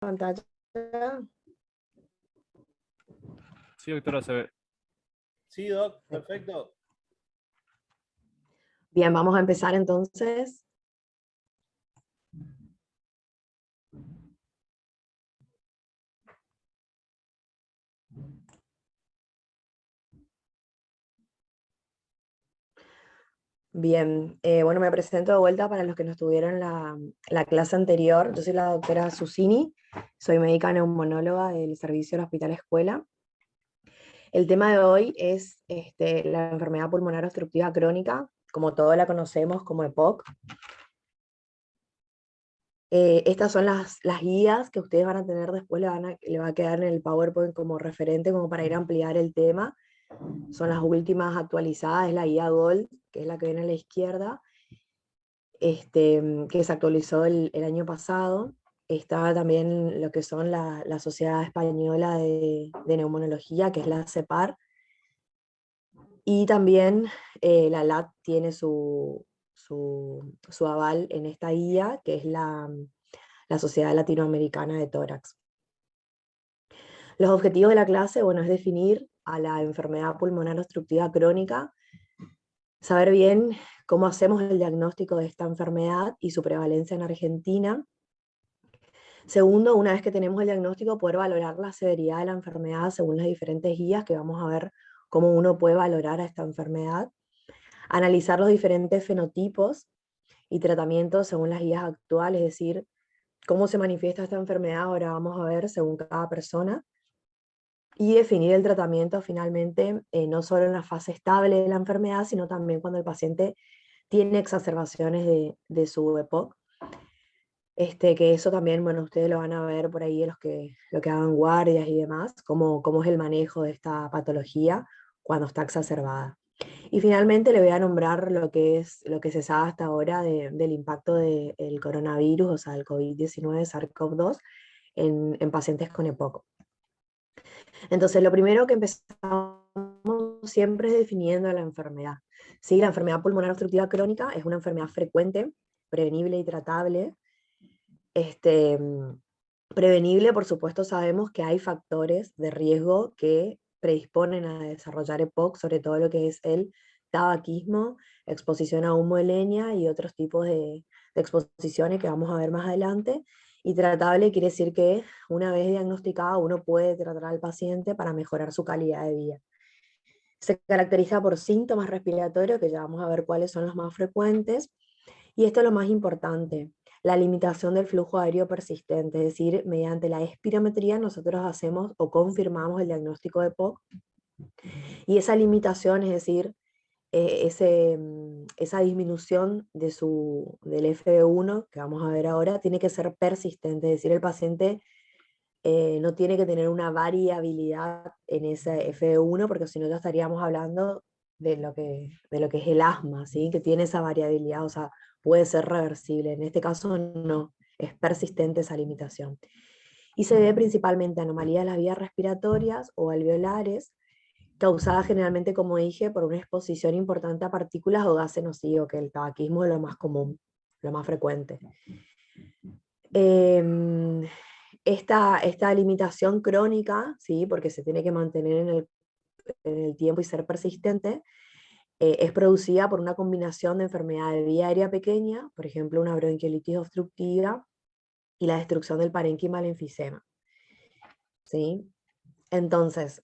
Pantalla. Sí, doctora, se ve. Sí, Doc, perfecto. Bien, vamos a empezar entonces. Bien, bueno, me presento de vuelta para los que no estuvieron la clase anterior. Yo soy la doctora Susini, soy médica neumonóloga del servicio del Hospital Escuela. El tema de hoy es la enfermedad pulmonar obstructiva crónica, como todos la conocemos como EPOC. Estas son las guías que ustedes van a tener después, le va a quedar en el PowerPoint como referente, como para ir a ampliar el tema. Son las últimas actualizadas, es la guía Gold, que es la que viene a la izquierda, que se actualizó el año pasado. Está también lo que son la Sociedad Española de Neumonología, que es la CEPAR, y también la LAT tiene su aval en esta guía, que es la Sociedad Latinoamericana de Tórax. Los objetivos de la clase, bueno, es definir a la enfermedad pulmonar obstructiva crónica, saber bien cómo hacemos el diagnóstico de esta enfermedad y su prevalencia en Argentina. Segundo, una vez que tenemos el diagnóstico, poder valorar la severidad de la enfermedad según las diferentes guías, que vamos a ver cómo uno puede valorar a esta enfermedad. Analizar los diferentes fenotipos y tratamientos según las guías actuales, es decir, cómo se manifiesta esta enfermedad, ahora vamos a ver según cada persona. Y definir el tratamiento finalmente, no solo en la fase estable de la enfermedad, sino también cuando el paciente tiene exacerbaciones de su EPOC. Que eso también, bueno, ustedes lo van a ver por ahí, lo que hagan guardias y demás, cómo es el manejo de esta patología cuando está exacerbada. Y finalmente le voy a nombrar lo que se sabe hasta ahora del impacto del coronavirus, o sea, el COVID-19, SARS-CoV-2, en pacientes con EPOC. Entonces, lo primero que empezamos siempre es definiendo la enfermedad. ¿Sí? La enfermedad pulmonar obstructiva crónica es una enfermedad frecuente, prevenible y tratable. Prevenible, por supuesto, sabemos que hay factores de riesgo que predisponen a desarrollar EPOC, sobre todo lo que es el tabaquismo, exposición a humo de leña y otros tipos de exposiciones que vamos a ver más adelante. Y tratable quiere decir que una vez diagnosticado uno puede tratar al paciente para mejorar su calidad de vida. Se caracteriza por síntomas respiratorios, que ya vamos a ver cuáles son los más frecuentes, y esto es lo más importante, la limitación del flujo aéreo persistente, es decir, mediante la espirometría nosotros hacemos o confirmamos el diagnóstico de EPOC, y esa limitación, es decir, esa disminución del FE1, que vamos a ver ahora, tiene que ser persistente, es decir, el paciente no tiene que tener una variabilidad en ese FE1, porque si no ya estaríamos hablando de lo que es el asma, ¿sí? Que tiene esa variabilidad, o sea, puede ser reversible. En este caso no, es persistente esa limitación. Y se debe principalmente a anomalías de las vías respiratorias o alveolares, causada generalmente, como dije, por una exposición importante a partículas o gases nocivos, que el tabaquismo es lo más común, lo más frecuente. Esta limitación crónica, ¿sí? Porque se tiene que mantener en el tiempo y ser persistente, es producida por una combinación de enfermedad de vía aérea pequeña, por ejemplo una bronquiolitis obstructiva, y la destrucción del parénquima al enfisema. ¿Sí? Entonces,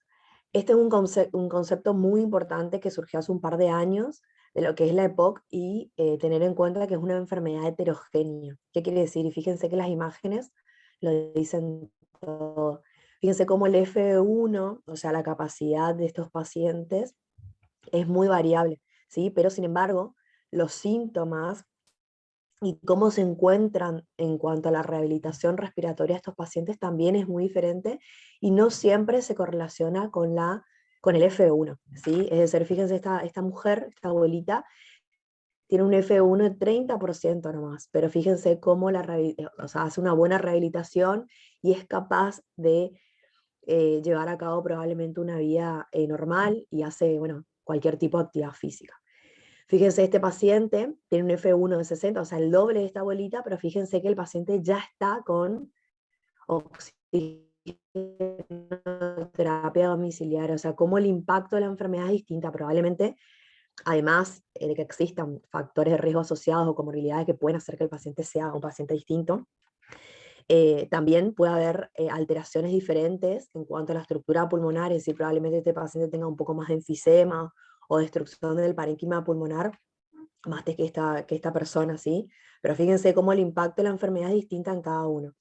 este es un concepto muy importante que surgió hace un par de años de lo que es la EPOC, y tener en cuenta que es una enfermedad heterogénea. ¿Qué quiere decir? Y fíjense que las imágenes lo dicen todo. Fíjense cómo el F1, o sea, la capacidad de estos pacientes, es muy variable, ¿sí? Pero sin embargo, los síntomas y cómo se encuentran en cuanto a la rehabilitación respiratoria de estos pacientes también es muy diferente, y no siempre se correlaciona con el F1, ¿sí? Es decir, fíjense, esta mujer, esta abuelita, tiene un F1 de 30% nomás, pero fíjense cómo hace una buena rehabilitación y es capaz de llevar a cabo probablemente una vida normal, y hace, bueno, cualquier tipo de actividad física. Fíjense, este paciente tiene un F1 de 60, o sea, el doble de esta abuelita, pero fíjense que el paciente ya está con oxigenoterapia domiciliaria, o sea, cómo el impacto de la enfermedad es distinta, probablemente, además de que existan factores de riesgo asociados o comorbilidades que pueden hacer que el paciente sea un paciente distinto, también puede haber alteraciones diferentes en cuanto a la estructura pulmonar, es decir, probablemente este paciente tenga un poco más de enfisema o destrucción del parénquima pulmonar, más que esta persona, ¿sí? Pero fíjense cómo el impacto de la enfermedad es distinta en cada uno.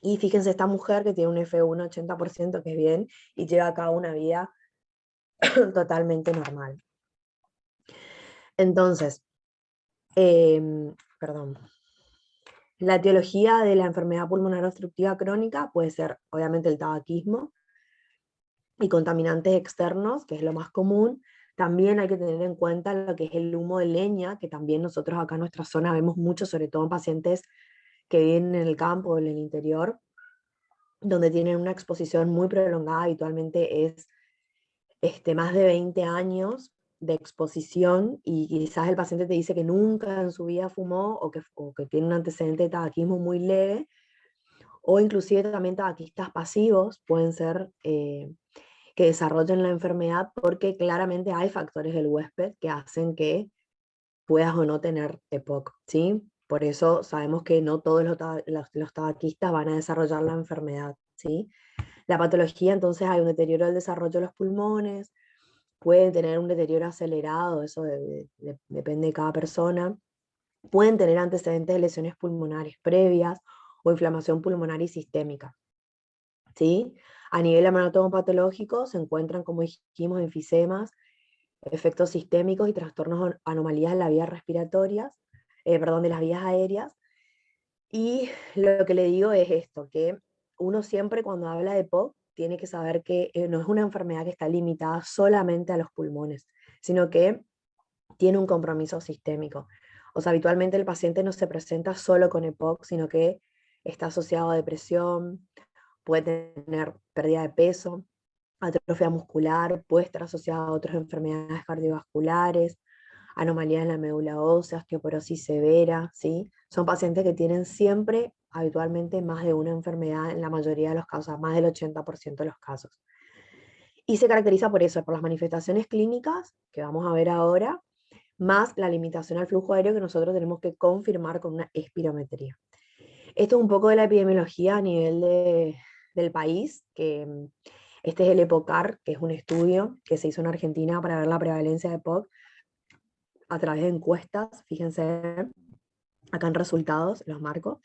Y fíjense esta mujer que tiene un F1 80%, que es bien, y lleva a cabo una vida totalmente normal. Entonces, perdón. La etiología de la enfermedad pulmonar obstructiva crónica puede ser, obviamente, el tabaquismo y contaminantes externos, que es lo más común. También hay que tener en cuenta lo que es el humo de leña, que también nosotros acá en nuestra zona vemos mucho, sobre todo en pacientes que viven en el campo o en el interior, donde tienen una exposición muy prolongada, habitualmente es más de 20 años de exposición, y quizás el paciente te dice que nunca en su vida fumó o que tiene un antecedente de tabaquismo muy leve, o inclusive también tabaquistas pasivos pueden ser que desarrollen la enfermedad, porque claramente hay factores del huésped que hacen que puedas o no tener EPOC, ¿sí? Por eso sabemos que no todos los tabaquistas van a desarrollar la enfermedad, ¿sí? La patología, entonces, hay un deterioro del desarrollo de los pulmones, pueden tener un deterioro acelerado, eso depende de cada persona, pueden tener antecedentes de lesiones pulmonares previas o inflamación pulmonar y sistémica, ¿sí? A nivel hematopatológico se encuentran, como dijimos, enfisemas, efectos sistémicos y trastornos, anomalías de las vías respiratorias, de las vías aéreas. Y lo que le digo es esto, que uno siempre cuando habla de POC tiene que saber que no es una enfermedad que está limitada solamente a los pulmones, sino que tiene un compromiso sistémico. O sea, habitualmente el paciente no se presenta solo con EPOC, sino que está asociado a depresión, puede tener pérdida de peso, atrofia muscular, puede estar asociado a otras enfermedades cardiovasculares, anomalías en la médula ósea, osteoporosis severa, ¿sí? Son pacientes que tienen siempre, habitualmente, más de una enfermedad en la mayoría de los casos, más del 80% de los casos. Y se caracteriza por eso, por las manifestaciones clínicas, que vamos a ver ahora, más la limitación al flujo aéreo que nosotros tenemos que confirmar con una espirometría. Esto es un poco de la epidemiología a nivel del país, que este es el EPOCAR, que es un estudio que se hizo en Argentina para ver la prevalencia de EPOC a través de encuestas, fíjense acá en resultados, los marco,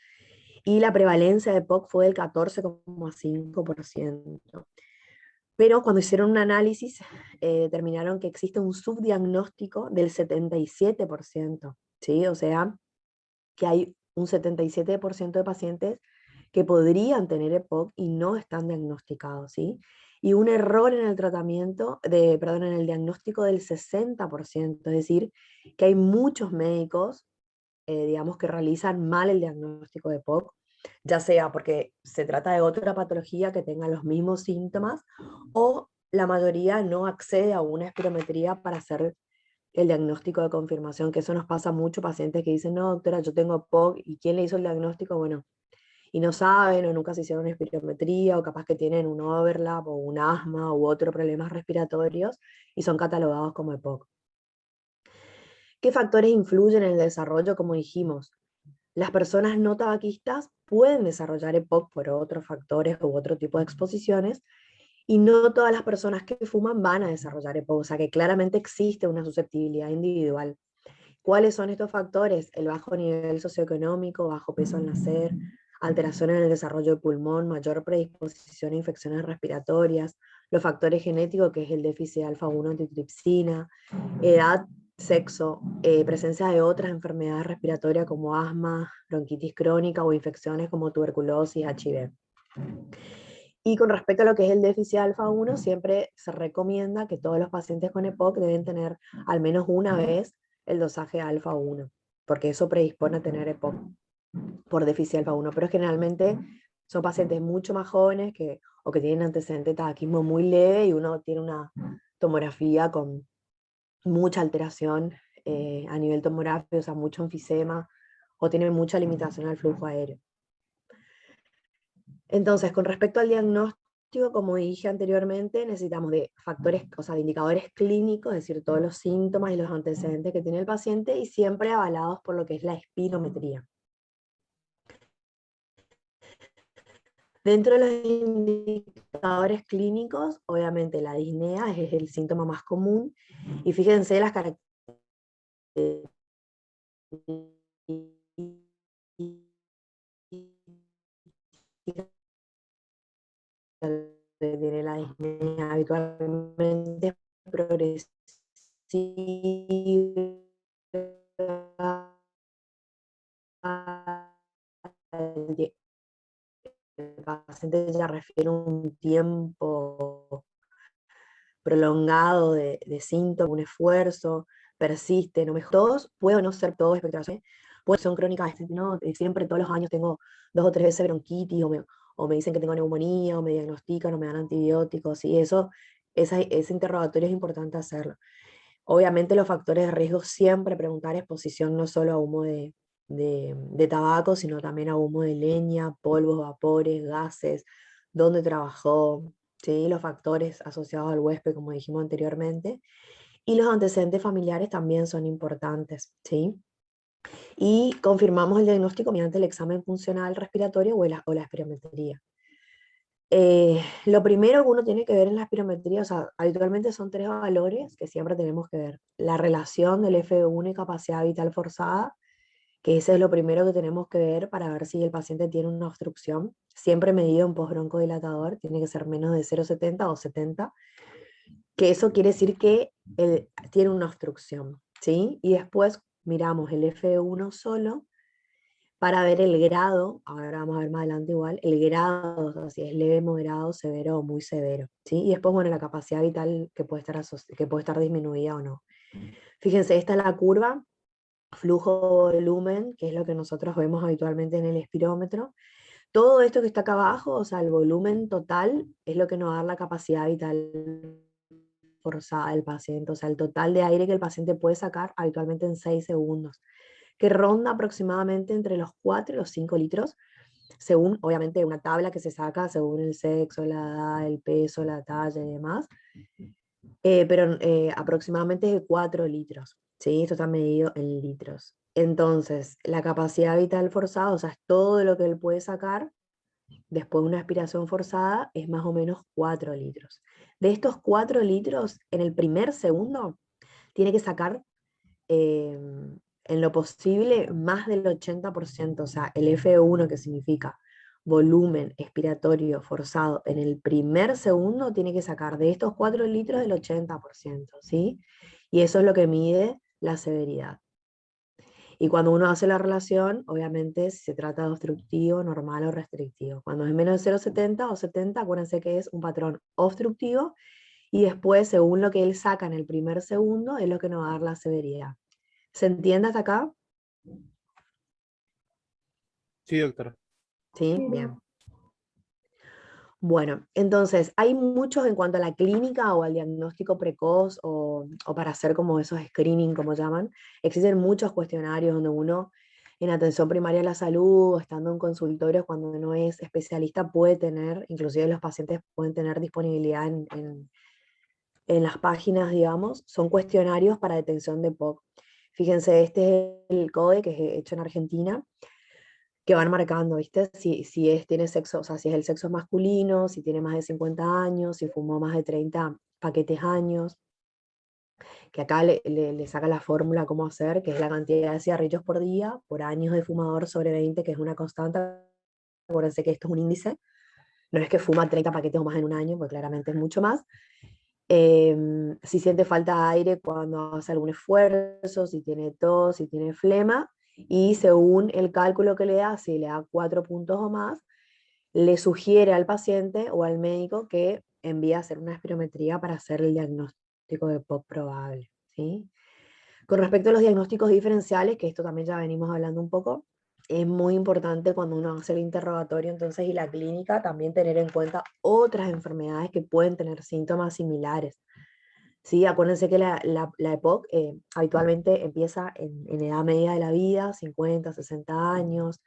y la prevalencia de EPOC fue del 14,5%. Pero cuando hicieron un análisis, determinaron que existe un subdiagnóstico del 77%, ¿sí? O sea, que hay un 77% de pacientes que podrían tener EPOC y no están diagnosticados, ¿sí? Y un error en el tratamiento, en el diagnóstico del 60%, es decir, que hay muchos médicos, digamos, que realizan mal el diagnóstico de EPOC, ya sea porque se trata de otra patología que tenga los mismos síntomas, o la mayoría no accede a una espirometría para hacer el diagnóstico de confirmación, que eso nos pasa mucho, pacientes que dicen, no, doctora, yo tengo POC, ¿y quién le hizo el diagnóstico? Bueno, y no saben, o nunca se hicieron una espirometría, o capaz que tienen un overlap, o un asma, u otros problemas respiratorios, y son catalogados como EPOC. ¿Qué factores influyen en el desarrollo? Como dijimos, las personas no tabaquistas pueden desarrollar EPOC por otros factores u otro tipo de exposiciones, y no todas las personas que fuman van a desarrollar EPOC, o sea que claramente existe una susceptibilidad individual. ¿Cuáles son estos factores? El bajo nivel socioeconómico, bajo peso al nacer, alteración en el desarrollo del pulmón, mayor predisposición a infecciones respiratorias, los factores genéticos, que es el déficit de alfa-1 antitripsina, edad, sexo, presencia de otras enfermedades respiratorias como asma, bronquitis crónica o infecciones como tuberculosis, HIV. Y con respecto a lo que es el déficit alfa-1, siempre se recomienda que todos los pacientes con EPOC deben tener al menos una vez el dosaje alfa-1, porque eso predispone a tener EPOC por déficit alfa-1, pero generalmente son pacientes mucho más jóvenes o que tienen antecedente de tabaquismo muy leve, y uno tiene una tomografía con mucha alteración a nivel tomográfico, o sea, mucho enfisema, o tiene mucha limitación al flujo aéreo. Entonces, con respecto al diagnóstico, como dije anteriormente, necesitamos de factores, o sea, de indicadores clínicos, es decir, todos los síntomas y los antecedentes que tiene el paciente, y siempre avalados por lo que es la espirometría. Dentro de los indicadores clínicos, obviamente la disnea es el síntoma más común, y fíjense las características que tiene la disnea habitualmente progresiva, el paciente ya refiere un tiempo prolongado de síntomas, un esfuerzo, persiste, no mejora. Todos, puede o no ser todo expectoración, puede ser crónica, no, siempre todos los años tengo 2 o 3 veces bronquitis, o me dicen que tengo neumonía, o me diagnostican, o me dan antibióticos, y eso, ese interrogatorio es importante hacerlo. Obviamente los factores de riesgo siempre preguntar exposición no solo a humo de tabaco, sino también a humo de leña, polvos, vapores, gases, dónde trabajó, ¿sí? Los factores asociados al huésped, como dijimos anteriormente, y los antecedentes familiares también son importantes, ¿sí? Y confirmamos el diagnóstico mediante el examen funcional respiratorio o la espirometría. Lo primero que uno tiene que ver en la espirometría, o sea, habitualmente son 3 valores que siempre tenemos que ver. La relación del FV1 y capacidad vital forzada, que ese es lo primero que tenemos que ver para ver si el paciente tiene una obstrucción. Siempre medido en postbroncodilatador, tiene que ser menos de 0,70 o 70, que eso quiere decir que él tiene una obstrucción, ¿sí? Y después miramos el FV1 solo para ver el grado, ahora vamos a ver más adelante igual, el grado, o sea, si es leve, moderado, severo o muy severo, ¿sí? Y después, bueno, la capacidad vital que que puede estar disminuida o no. Fíjense, esta es la curva, flujo-volumen, que es lo que nosotros vemos habitualmente en el espirómetro. Todo esto que está acá abajo, o sea, el volumen total, es lo que nos da la capacidad vital forzada del paciente, o sea, el total de aire que el paciente puede sacar habitualmente en 6 segundos, que ronda aproximadamente entre los 4 y los 5 litros, según obviamente una tabla que se saca según el sexo, la edad, el peso, la talla y demás, pero aproximadamente de 4 litros, ¿sí? Esto está medido en litros. Entonces, la capacidad vital forzada, o sea, es todo lo que él puede sacar después de una aspiración forzada, es más o menos 4 litros. De estos 4 litros, en el primer segundo, tiene que sacar en lo posible más del 80%, o sea, el F1, que significa volumen expiratorio forzado, en el primer segundo tiene que sacar de estos 4 litros el 80%, ¿sí? Y eso es lo que mide la severidad. Y cuando uno hace la relación, obviamente si se trata de obstructivo, normal o restrictivo. Cuando es menos de 0,70 o 70, acuérdense que es un patrón obstructivo, y después, según lo que él saca en el primer segundo, es lo que nos va a dar la severidad. ¿Se entiende hasta acá? Sí, doctora. Sí, bien. Bueno, entonces hay muchos en cuanto a la clínica o al diagnóstico precoz o para hacer como esos screening, como llaman. Existen muchos cuestionarios donde uno en atención primaria a la salud o estando en consultorios cuando no es especialista puede tener, inclusive los pacientes pueden tener disponibilidad en las páginas, digamos, son cuestionarios para detección de POC. Fíjense, este es el CODE que es hecho en Argentina, que van marcando, ¿viste? Tiene sexo, o sea, si es el sexo masculino, si tiene más de 50 años, si fumó más de 30 paquetes años, que acá le saca la fórmula cómo hacer, que es la cantidad de cigarrillos por día, por años de fumador sobre 20, que es una constante. Acuérdense que esto es un índice, no es que fuma 30 paquetes o más en un año, porque claramente es mucho más. Si siente falta de aire cuando hace algún esfuerzo, si tiene tos, si tiene flema, y según el cálculo que le da, si le da 4 puntos o más, le sugiere al paciente o al médico que envíe a hacer una espirometría para hacer el diagnóstico de POC probable, ¿sí? Con respecto a los diagnósticos diferenciales, que esto también ya venimos hablando un poco, es muy importante cuando uno hace el interrogatorio entonces y la clínica también tener en cuenta otras enfermedades que pueden tener síntomas similares. Sí, acuérdense que la EPOC habitualmente empieza en edad media de la vida, 50, 60 años,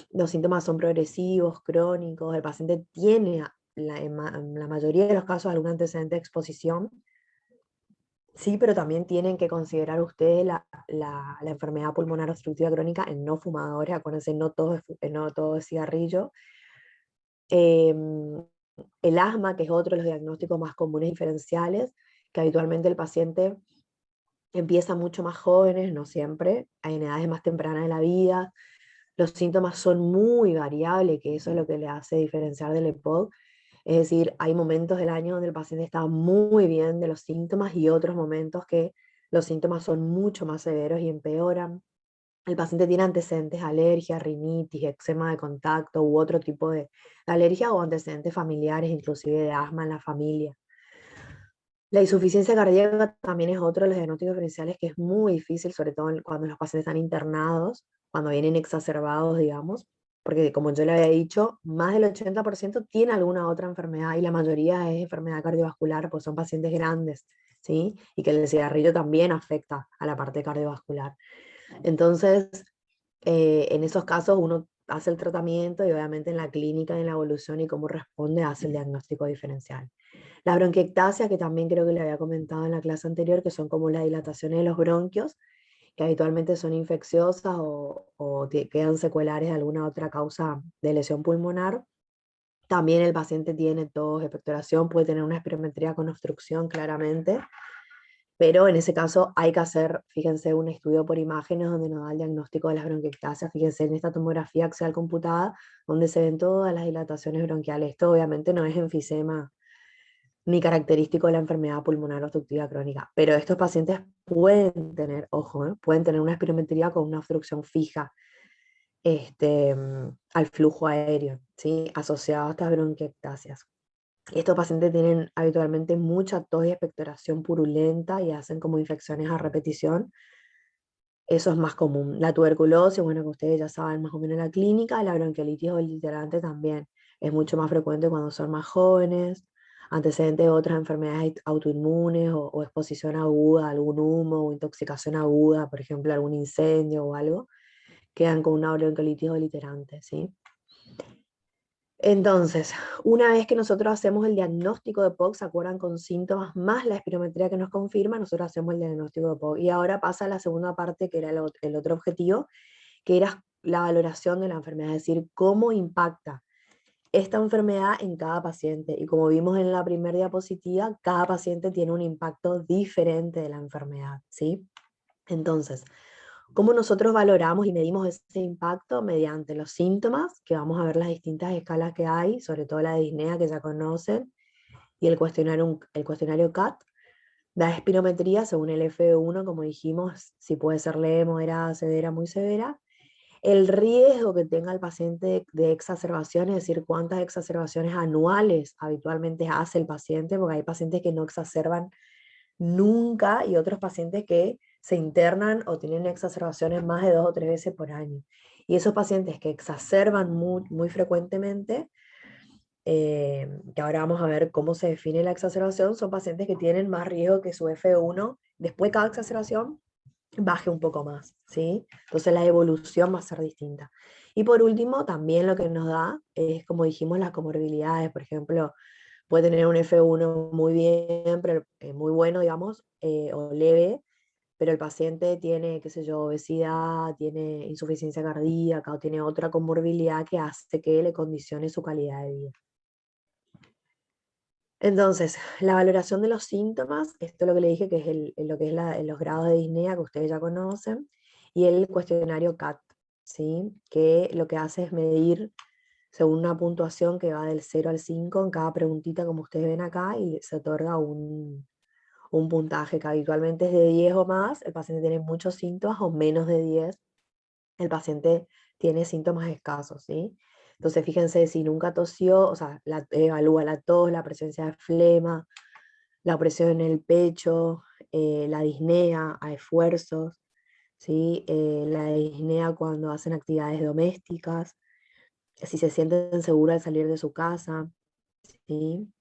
los síntomas son progresivos, crónicos, el paciente tiene en la mayoría de los casos algún antecedente de exposición. Sí, pero también tienen que considerar ustedes la enfermedad pulmonar obstructiva crónica en no fumadores. Acuérdense, no todo es cigarrillo. Em, el asma, que es otro de los diagnósticos más comunes diferenciales, que habitualmente el paciente empieza mucho más jóvenes, no siempre, en edades más tempranas de la vida. Los síntomas son muy variables, que eso es lo que le hace diferenciar del EPOC. Es decir, hay momentos del año donde el paciente está muy bien de los síntomas y otros momentos que los síntomas son mucho más severos y empeoran. El paciente tiene antecedentes de alergia, rinitis, eczema de contacto u otro tipo de alergia o antecedentes familiares, inclusive de asma en la familia. La insuficiencia cardíaca también es otro de los diagnósticos diferenciales que es muy difícil, sobre todo cuando los pacientes están internados, cuando vienen exacerbados, digamos, porque como yo le había dicho, más del 80% tiene alguna otra enfermedad y la mayoría es enfermedad cardiovascular, pues son pacientes grandes, ¿sí? Y que el cigarrillo también afecta a la parte cardiovascular. Entonces, en esos casos uno hace el tratamiento y obviamente en la clínica, en la evolución y cómo responde, hace el diagnóstico diferencial. Las bronquiectasias, que también creo que le había comentado en la clase anterior, que son como las dilataciones de los bronquios, que habitualmente son infecciosas o quedan secuelares de alguna otra causa de lesión pulmonar. También el paciente tiene tos, expectoración, puede tener una espirometría con obstrucción claramente, pero en ese caso hay que hacer, fíjense, un estudio por imágenes donde nos da el diagnóstico de las bronquiectasias. Fíjense en esta tomografía axial computada donde se ven todas las dilataciones bronquiales. Esto obviamente no es enfisema ni característico de la enfermedad pulmonar obstructiva crónica, pero estos pacientes pueden tener, ojo, pueden tener una espirometría con una obstrucción fija al flujo aéreo, ¿sí? Asociado a estas bronquiectasias. Estos pacientes tienen habitualmente mucha tos y expectoración purulenta y hacen como infecciones a repetición. Eso es más común. La tuberculosis, bueno, que ustedes ya saben más o menos la clínica, la bronquiolitis obliterante también es mucho más frecuente cuando son más jóvenes, antecedentes de otras enfermedades autoinmunes o exposición aguda, algún humo o intoxicación aguda, por ejemplo, algún incendio o algo, quedan con una bronquiolitis obliterante, ¿sí? Entonces, una vez que nosotros hacemos el diagnóstico de POC, ¿se acuerdan? Con síntomas más la espirometría que nos confirma, nosotros hacemos el diagnóstico de POC. Y ahora pasa a la segunda parte, que era el otro objetivo, que era la valoración de la enfermedad, es decir, cómo impacta esta enfermedad en cada paciente. Y como vimos en la primera diapositiva, cada paciente tiene un impacto diferente de la enfermedad, ¿sí? Entonces, ¿cómo nosotros valoramos y medimos ese impacto? Mediante los síntomas, que vamos a ver las distintas escalas que hay, sobre todo la disnea que ya conocen, y el cuestionario CAT, la espirometría según el FE1, como dijimos, si puede ser leve, moderada, severa, muy severa, el riesgo que tenga el paciente de exacerbaciones, es decir, cuántas exacerbaciones anuales habitualmente hace el paciente, porque hay pacientes que no exacerban nunca y otros pacientes que se internan o tienen exacerbaciones más de 2 o 3 veces por año. Y esos pacientes que exacerban muy frecuentemente, que ahora vamos a ver cómo se define la exacerbación, son pacientes que tienen más riesgo que su F1, después de cada exacerbación, baje un poco más, ¿sí? Entonces la evolución va a ser distinta. Y por último, también lo que nos da es, como dijimos, las comorbilidades. Por ejemplo, puede tener un F1 muy bien, pero, muy bueno, digamos, o leve, pero el paciente tiene, qué sé yo, obesidad, tiene insuficiencia cardíaca o tiene otra comorbilidad que hace que le condicione su calidad de vida. Entonces, la valoración de los síntomas, esto es lo que le dije, que es lo que es los grados de disnea que ustedes ya conocen, y el cuestionario CAT, ¿sí? Que lo que hace es medir según una puntuación que va del 0 al 5 en cada preguntita, como ustedes ven acá, y se otorga un puntaje que habitualmente es de 10 o más, el paciente tiene muchos síntomas, o menos de 10, el paciente tiene síntomas escasos, ¿sí? Entonces fíjense si nunca tosió, o sea, evalúa la tos, la presencia de flema, la opresión en el pecho, la disnea a esfuerzos, ¿sí? La disnea cuando hacen actividades domésticas, si se sienten seguros al salir de su casa, ¿sí?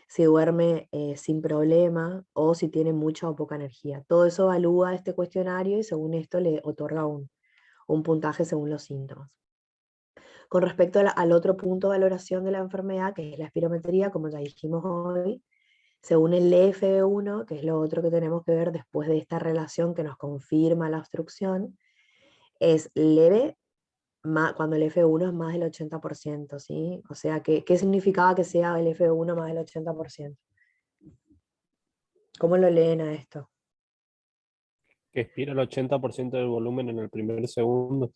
Si duerme sin problema o si tiene mucha o poca energía. Todo eso evalúa este cuestionario y según esto le otorga un puntaje según los síntomas. Con respecto al otro punto de valoración de la enfermedad, que es la espirometría, como ya dijimos hoy, según el FEV1, que es lo otro que tenemos que ver después de esta relación que nos confirma la obstrucción, es leve cuando el F1 es más del 80%, ¿sí? O sea, ¿qué significaba que sea el F1 más del 80%? ¿Cómo lo leen a esto? Que expira el 80% del volumen en el primer segundo.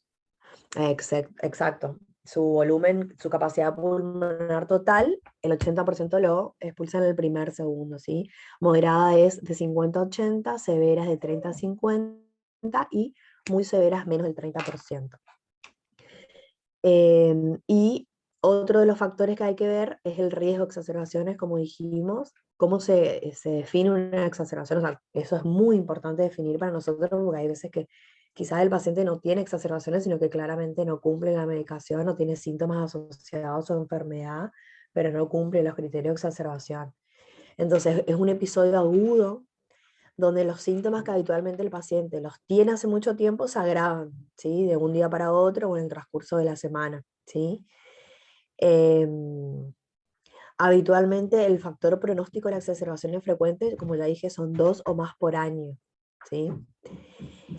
Exacto. Su volumen, su capacidad pulmonar total, el 80% lo expulsa en el primer segundo, ¿sí? Moderada es de 50 a 80, severas de 30 a 50 y muy severas menos del 30%. Y otro de los factores que hay que ver es el riesgo de exacerbaciones, como dijimos. ¿Cómo se define una exacerbación? O sea, eso es muy importante definir para nosotros, porque hay veces que quizás el paciente no tiene exacerbaciones, sino que claramente no cumple la medicación, no tiene síntomas asociados a su enfermedad, pero no cumple los criterios de exacerbación. Entonces, es un episodio agudo donde los síntomas que habitualmente el paciente los tiene hace mucho tiempo se agravan, ¿sí? De un día para otro o en el transcurso de la semana, ¿sí? Habitualmente el factor pronóstico de las exacerbaciones frecuentes, como ya dije, son 2 o más por año, ¿sí?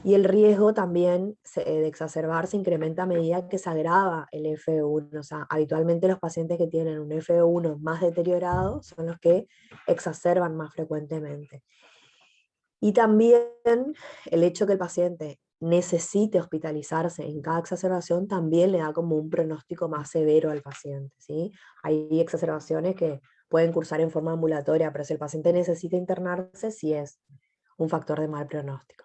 Y el riesgo también de exacerbar se incrementa a medida que se agrava el F1. O sea, habitualmente los pacientes que tienen un F1 más deteriorado son los que exacerban más frecuentemente. Y también el hecho que el paciente necesite hospitalizarse en cada exacerbación también le da como un pronóstico más severo al paciente, ¿sí? Hay exacerbaciones que pueden cursar en forma ambulatoria, pero si el paciente necesita internarse, sí es un factor de mal pronóstico.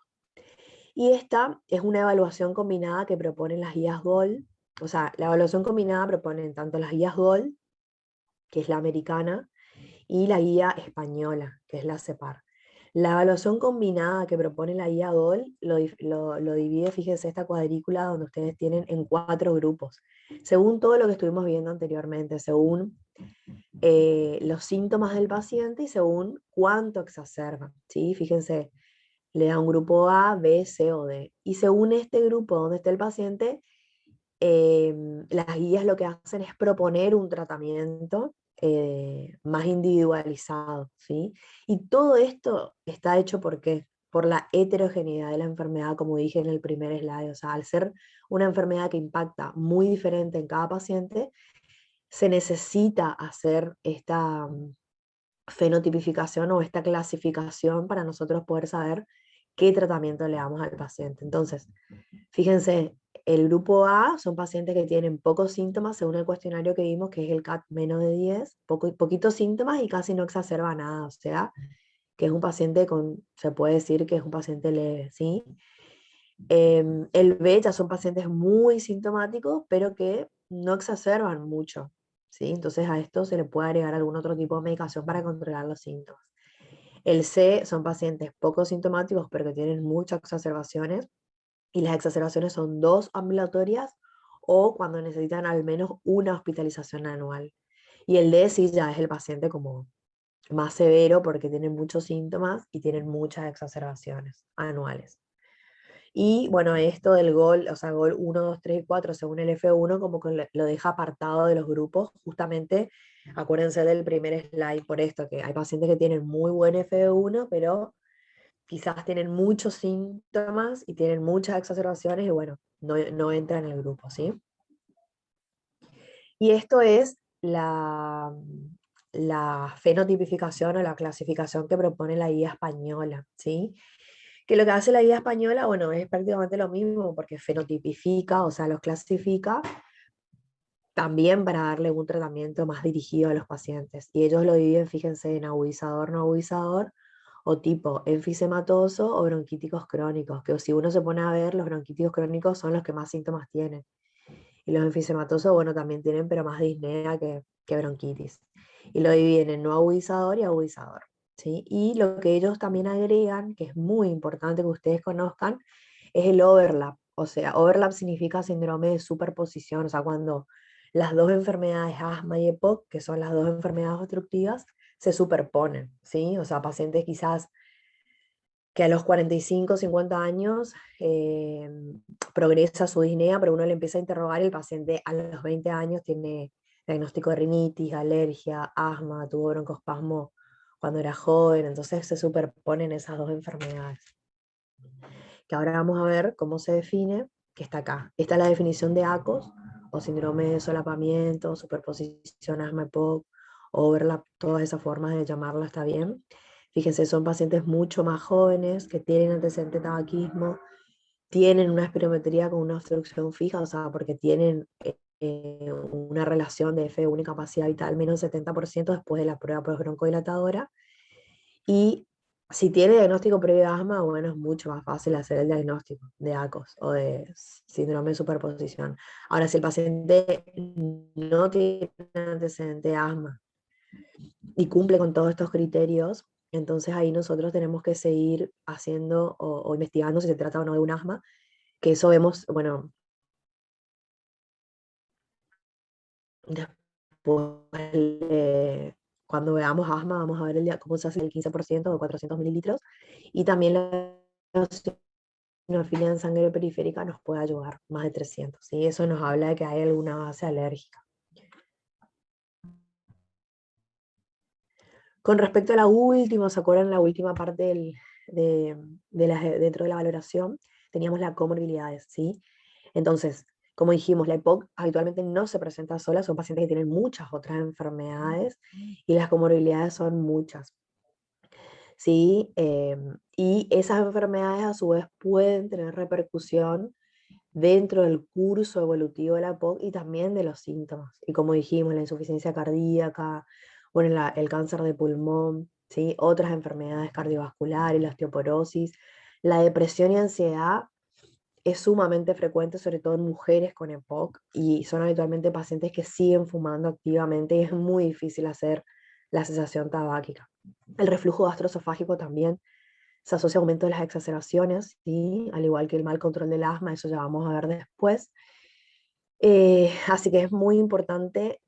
Y esta es una evaluación combinada que proponen las guías GOL. O sea, la evaluación combinada propone tanto las guías GOL, que es la americana, y la guía española, que es la CEPAR. La evaluación combinada que propone la guía GOL lo divide, fíjense, esta cuadrícula donde ustedes tienen en 4 grupos, según todo lo que estuvimos viendo anteriormente, según los síntomas del paciente y según cuánto exacerban, ¿sí? Fíjense, le da un grupo A, B, C o D. Y según este grupo donde está el paciente, las guías lo que hacen es proponer un tratamiento más individualizado, ¿sí? Y todo esto está hecho ¿por qué? Por la heterogeneidad de la enfermedad, como dije en el primer slide. O sea, al ser una enfermedad que impacta muy diferente en cada paciente, se necesita hacer esta fenotipificación o esta clasificación para nosotros poder saber qué tratamiento le damos al paciente. Entonces, fíjense, el grupo A son pacientes que tienen pocos síntomas, según el cuestionario que vimos, que es el CAT menos de 10, poquitos síntomas y casi no exacerba nada, o sea, que es un paciente se puede decir que es un paciente leve, ¿sí? El B ya son pacientes muy sintomáticos, pero que no exacerban mucho, ¿sí? Entonces a esto se le puede agregar algún otro tipo de medicación para controlar los síntomas. El C son pacientes poco sintomáticos, pero que tienen muchas exacerbaciones, y las exacerbaciones son 2 ambulatorias o cuando necesitan al menos una hospitalización anual. Y el D sí ya es el paciente como más severo porque tiene muchos síntomas y tienen muchas exacerbaciones anuales. Y bueno, esto del GOL, o sea, GOL 1, 2, 3 y 4, según el F1, como que lo deja apartado de los grupos, justamente, acuérdense del primer slide por esto, que hay pacientes que tienen muy buen F1, pero quizás tienen muchos síntomas y tienen muchas exacerbaciones y bueno, no entra en el grupo, ¿sí? Y esto es la fenotipificación o la clasificación que propone la guía española, ¿sí? Que lo que hace la guía española, bueno, es prácticamente lo mismo porque fenotipifica, o sea, los clasifica también para darle un tratamiento más dirigido a los pacientes. Y ellos lo dividen, fíjense, en agudizador, no agudizador, o tipo enfisematoso o bronquíticos crónicos, que si uno se pone a ver, los bronquíticos crónicos son los que más síntomas tienen. Y los enfisematosos, bueno, también tienen, pero más disnea que bronquitis. Y lo dividen en no agudizador y agudizador, ¿sí? Y lo que ellos también agregan, que es muy importante que ustedes conozcan, es el overlap. O sea, overlap significa síndrome de superposición, o sea, cuando las dos enfermedades, asma y EPOC, que son las dos enfermedades obstructivas, se superponen, ¿sí? O sea, pacientes quizás que a los 45, 50 años progresa su disnea, pero uno le empieza a interrogar y el paciente a los 20 años tiene diagnóstico de rinitis, alergia, asma, tuvo broncoespasmo cuando era joven, entonces se superponen esas dos enfermedades. Que ahora vamos a ver cómo se define, que está acá. Esta es la definición de ACOS, o síndrome de solapamiento, superposición asma-EPOC, overlap, todas esas formas de llamarla está bien. Fíjense, son pacientes mucho más jóvenes que tienen antecedente de tabaquismo, tienen una espirometría con una obstrucción fija, o sea, porque tienen una relación de FU, incapacidad vital, menos del 70% después de la prueba postbroncodilatadora. Y si tiene diagnóstico previo de asma, bueno, es mucho más fácil hacer el diagnóstico de ACOS o de síndrome de superposición. Ahora, si el paciente no tiene antecedente de asma y cumple con todos estos criterios, entonces ahí nosotros tenemos que seguir haciendo o investigando si se trata o no de un asma, que eso vemos, bueno, después cuando veamos asma, vamos a ver cómo se hace el 15% o 400 mililitros, y también la eosinofilia en sangre periférica nos puede ayudar, más de 300, ¿sí? Eso nos habla de que hay alguna base alérgica. Con respecto a la última, ¿se acuerdan la última parte dentro de la valoración? Teníamos las comorbilidades, ¿sí? Entonces, como dijimos, la EPOC habitualmente no se presenta sola, son pacientes que tienen muchas otras enfermedades y las comorbilidades son muchas, ¿sí? Y esas enfermedades a su vez pueden tener repercusión dentro del curso evolutivo de la EPOC y también de los síntomas. Y como dijimos, la insuficiencia cardíaca, bueno, el cáncer de pulmón, ¿sí? Otras enfermedades cardiovasculares, la osteoporosis, la depresión y ansiedad es sumamente frecuente, sobre todo en mujeres con EPOC, y son habitualmente pacientes que siguen fumando activamente y es muy difícil hacer la cesación tabáquica. El reflujo gastroesofágico también se asocia a aumento de las exacerbaciones, ¿sí? Al igual que el mal control del asma, eso ya vamos a ver después. Así que es muy importante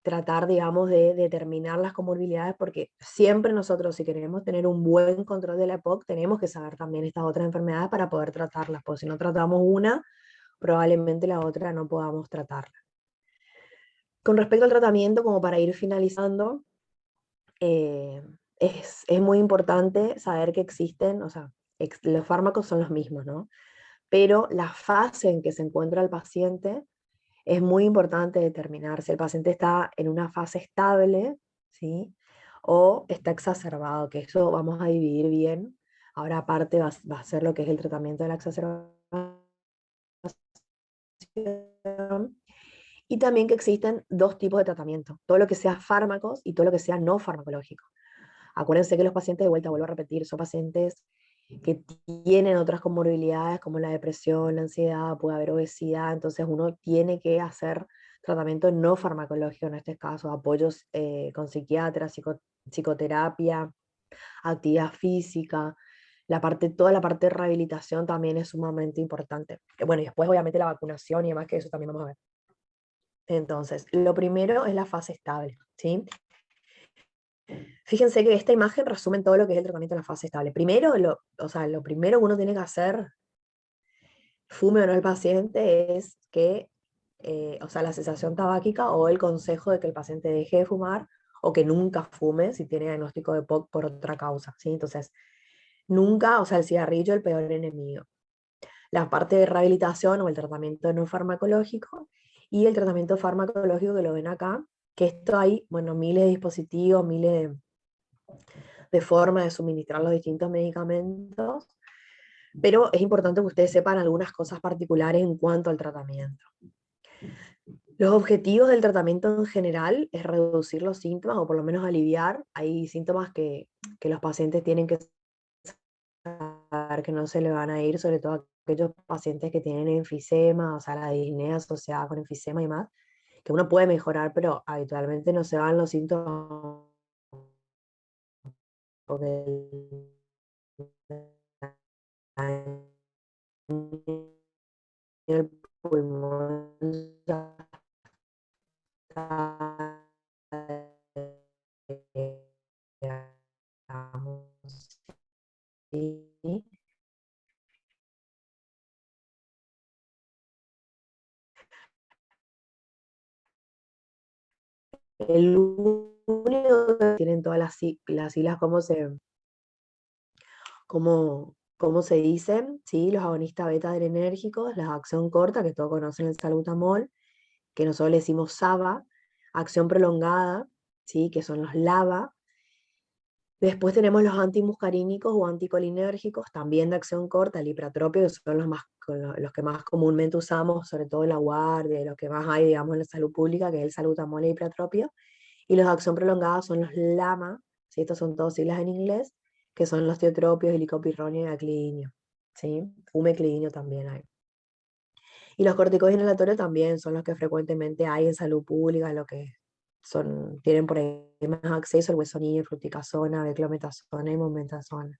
tratar, digamos, de determinar las comorbilidades, porque siempre nosotros, si queremos tener un buen control de la EPOC, tenemos que saber también estas otras enfermedades para poder tratarlas, porque si no tratamos una, probablemente la otra no podamos tratarla. Con respecto al tratamiento, como para ir finalizando, es muy importante saber que existen, o sea, los fármacos son los mismos, ¿no? Pero la fase en que se encuentra el paciente es muy importante determinar si el paciente está en una fase estable, ¿sí? O está exacerbado, que eso vamos a dividir bien. Ahora aparte va a ser lo que es el tratamiento de la exacerbación. Y también que existen dos tipos de tratamiento, todo lo que sea fármacos y todo lo que sea no farmacológico. Acuérdense que los pacientes, de vuelta, vuelvo a repetir, son pacientes que tienen otras comorbilidades como la depresión, la ansiedad, puede haber obesidad, entonces uno tiene que hacer tratamiento no farmacológico en este caso, apoyos con psiquiatras, psicoterapia, actividad física, toda la parte de rehabilitación también es sumamente importante. Bueno, y después obviamente la vacunación y demás, que eso también vamos a ver. Entonces, lo primero es la fase estable, ¿sí? Fíjense que esta imagen resume todo lo que es el tratamiento en la fase estable. Primero, lo primero que uno tiene que hacer, fume o no el paciente, es que, la cesación tabáquica o el consejo de que el paciente deje de fumar o que nunca fume si tiene diagnóstico de POC por otra causa, ¿sí? Entonces, nunca, el cigarrillo el peor enemigo. La parte de rehabilitación o el tratamiento no farmacológico y el tratamiento farmacológico que lo ven acá, que esto hay, bueno, miles de dispositivos, miles de formas de suministrar los distintos medicamentos, pero es importante que ustedes sepan algunas cosas particulares en cuanto al tratamiento. Los objetivos del tratamiento en general es reducir los síntomas o por lo menos aliviar. Hay síntomas que los pacientes tienen que saber que no se le van a ir, sobre todo aquellos pacientes que tienen enfisema, o sea, la disnea asociada con enfisema y más, que uno puede mejorar, pero habitualmente no se van los síntomas porque el pulmón ya está, digamos, El único que tienen todas las siglas como se dicen, ¿sí? Los agonistas beta adrenérgicos, la acción corta, que todos conocen el salbutamol, que nosotros le decimos SABA, acción prolongada, ¿sí? Que son los LABA. Después tenemos los antimuscarínicos o anticolinérgicos, también de acción corta, el ipratropio, que son los que más comúnmente usamos, sobre todo en la guardia, y los que más hay, digamos, en la salud pública, que es el salbutamol y el ipratropio. Y los de acción prolongada son los LAMA, ¿sí? Estos son todos siglas en inglés, que son los tiotropios, helicopirronio y aclidinio, ¿sí? Umeclidinio también hay. Y los corticoides inhalatorios también son los que frecuentemente hay en salud pública, lo que tienen por ahí más acceso, el huesonil, fluticasona, beclometasona y mometasona.